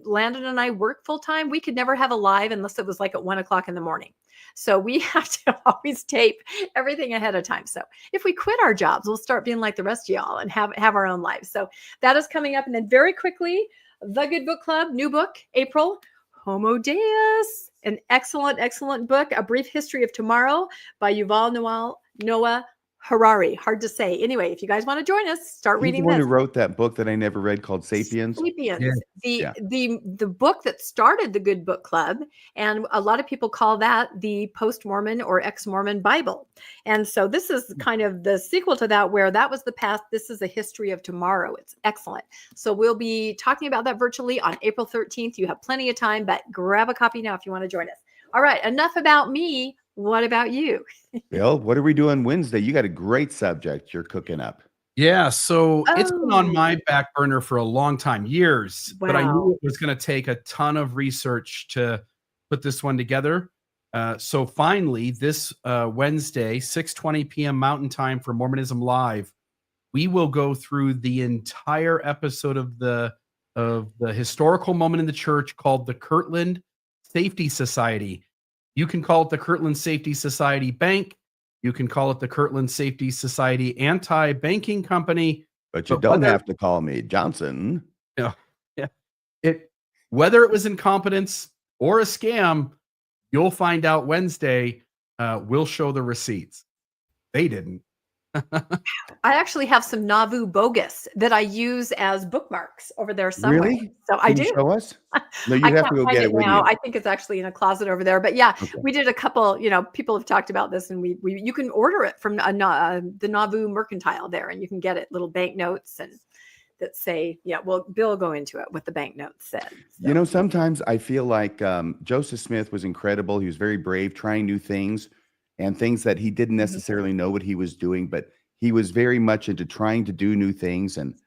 S2: Landon and I work full time, we could never have a live unless it was like at 1 o'clock in the morning. So we have to always tape everything ahead of time. So if we quit our jobs, we'll start being like the rest of y'all and have our own lives. So that is coming up. And then very quickly, The Good Book Club, new book, April, Homo Deus, an excellent book, A Brief History of Tomorrow by Yuval Noah Harari. Hard to say. Anyway, if you guys want to join us, start reading
S1: the one
S2: this.
S1: who wrote that book that I never read called Sapiens.
S3: Yeah.
S2: The book that started the Good Book Club, and a lot of people call that the post-Mormon or ex-Mormon Bible. And so this is kind of the sequel to that, where that was the past. This is a history of tomorrow. It's excellent. So we'll be talking about that virtually on April 13th. You have plenty of time, but grab a copy now if you want to join us. All right, enough about me. What about you?
S1: Bill, what are we doing Wednesday? You got a great subject you're cooking up.
S3: Yeah, so it's been on my back burner for a long time, years, but I knew it was going to take a ton of research to put this one together. So finally, this Wednesday, 6:20 p.m. Mountain Time for Mormonism Live, we will go through the entire episode of the historical moment in the church called the Kirtland Safety Society. You can call it the Kirtland Safety Society Bank. You can call it the Kirtland Safety Society Anti-Banking Company.
S1: But you don't have to call me Johnson.
S3: Yeah. Whether it was incompetence or a scam, you'll find out Wednesday. We'll show the receipts. They didn't.
S2: I actually have some Nauvoo bogus that I use as bookmarks over there somewhere.
S1: Really?
S2: So
S1: Can
S2: I do.
S1: You show us? No, you have to go get it with
S2: now.
S1: you.
S2: I think it's actually in a closet over there. But yeah,
S1: Okay.
S2: we did a couple. People have talked about this, and we you can order it from the Nauvoo Mercantile there, and you can get it little banknotes and that say, Bill will go into it what the banknotes said. So.
S1: Sometimes I feel like Joseph Smith was incredible. He was very brave, trying new things and things that he didn't necessarily know what he was doing, but he was very much into trying to do new things. And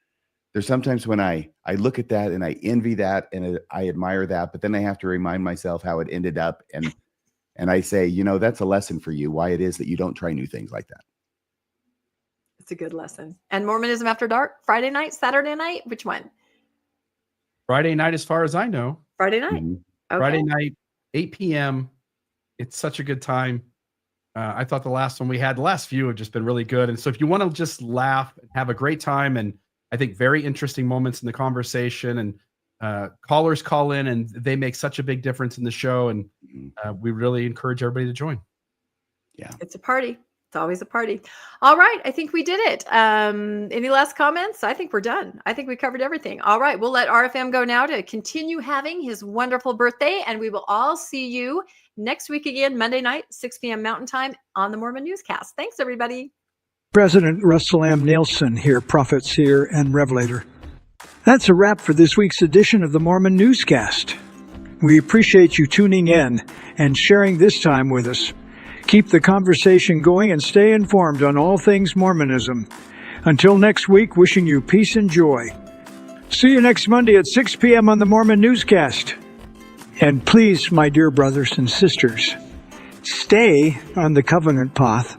S1: there's sometimes when I look at that and I envy that and I admire that, but then I have to remind myself how it ended up. And I say, that's a lesson for you, why it is that you don't try new things like that.
S2: It's a good lesson. And Mormonism After Dark, Friday night, Saturday night, which one?
S3: Friday night, as far as I know.
S2: Friday night.
S1: Mm-hmm.
S2: Okay.
S3: Friday night, 8 p.m. It's such a good time. I thought the last few have just been really good. And so if you want to just laugh and have a great time, and I think very interesting moments in the conversation, and callers call in and they make such a big difference in the show. And we really encourage everybody to join.
S1: Yeah.
S2: It's a party. It's always a party. All right. I think we did it. Any last comments? I think we're done. I think we covered everything. All right. We'll let RFM go now to continue having his wonderful birthday. And we will all see you next week again, Monday night, 6 p.m. Mountain Time on the Mormon Newscast. Thanks, everybody.
S5: President Russell M. Nelson here, prophet, seer, and revelator. That's a wrap for this week's edition of the Mormon Newscast. We appreciate you tuning in and sharing this time with us. Keep the conversation going and stay informed on all things Mormonism. Until next week, wishing you peace and joy. See you next Monday at 6 p.m. on the Mormon Newscast. And please, my dear brothers and sisters, stay on the covenant path.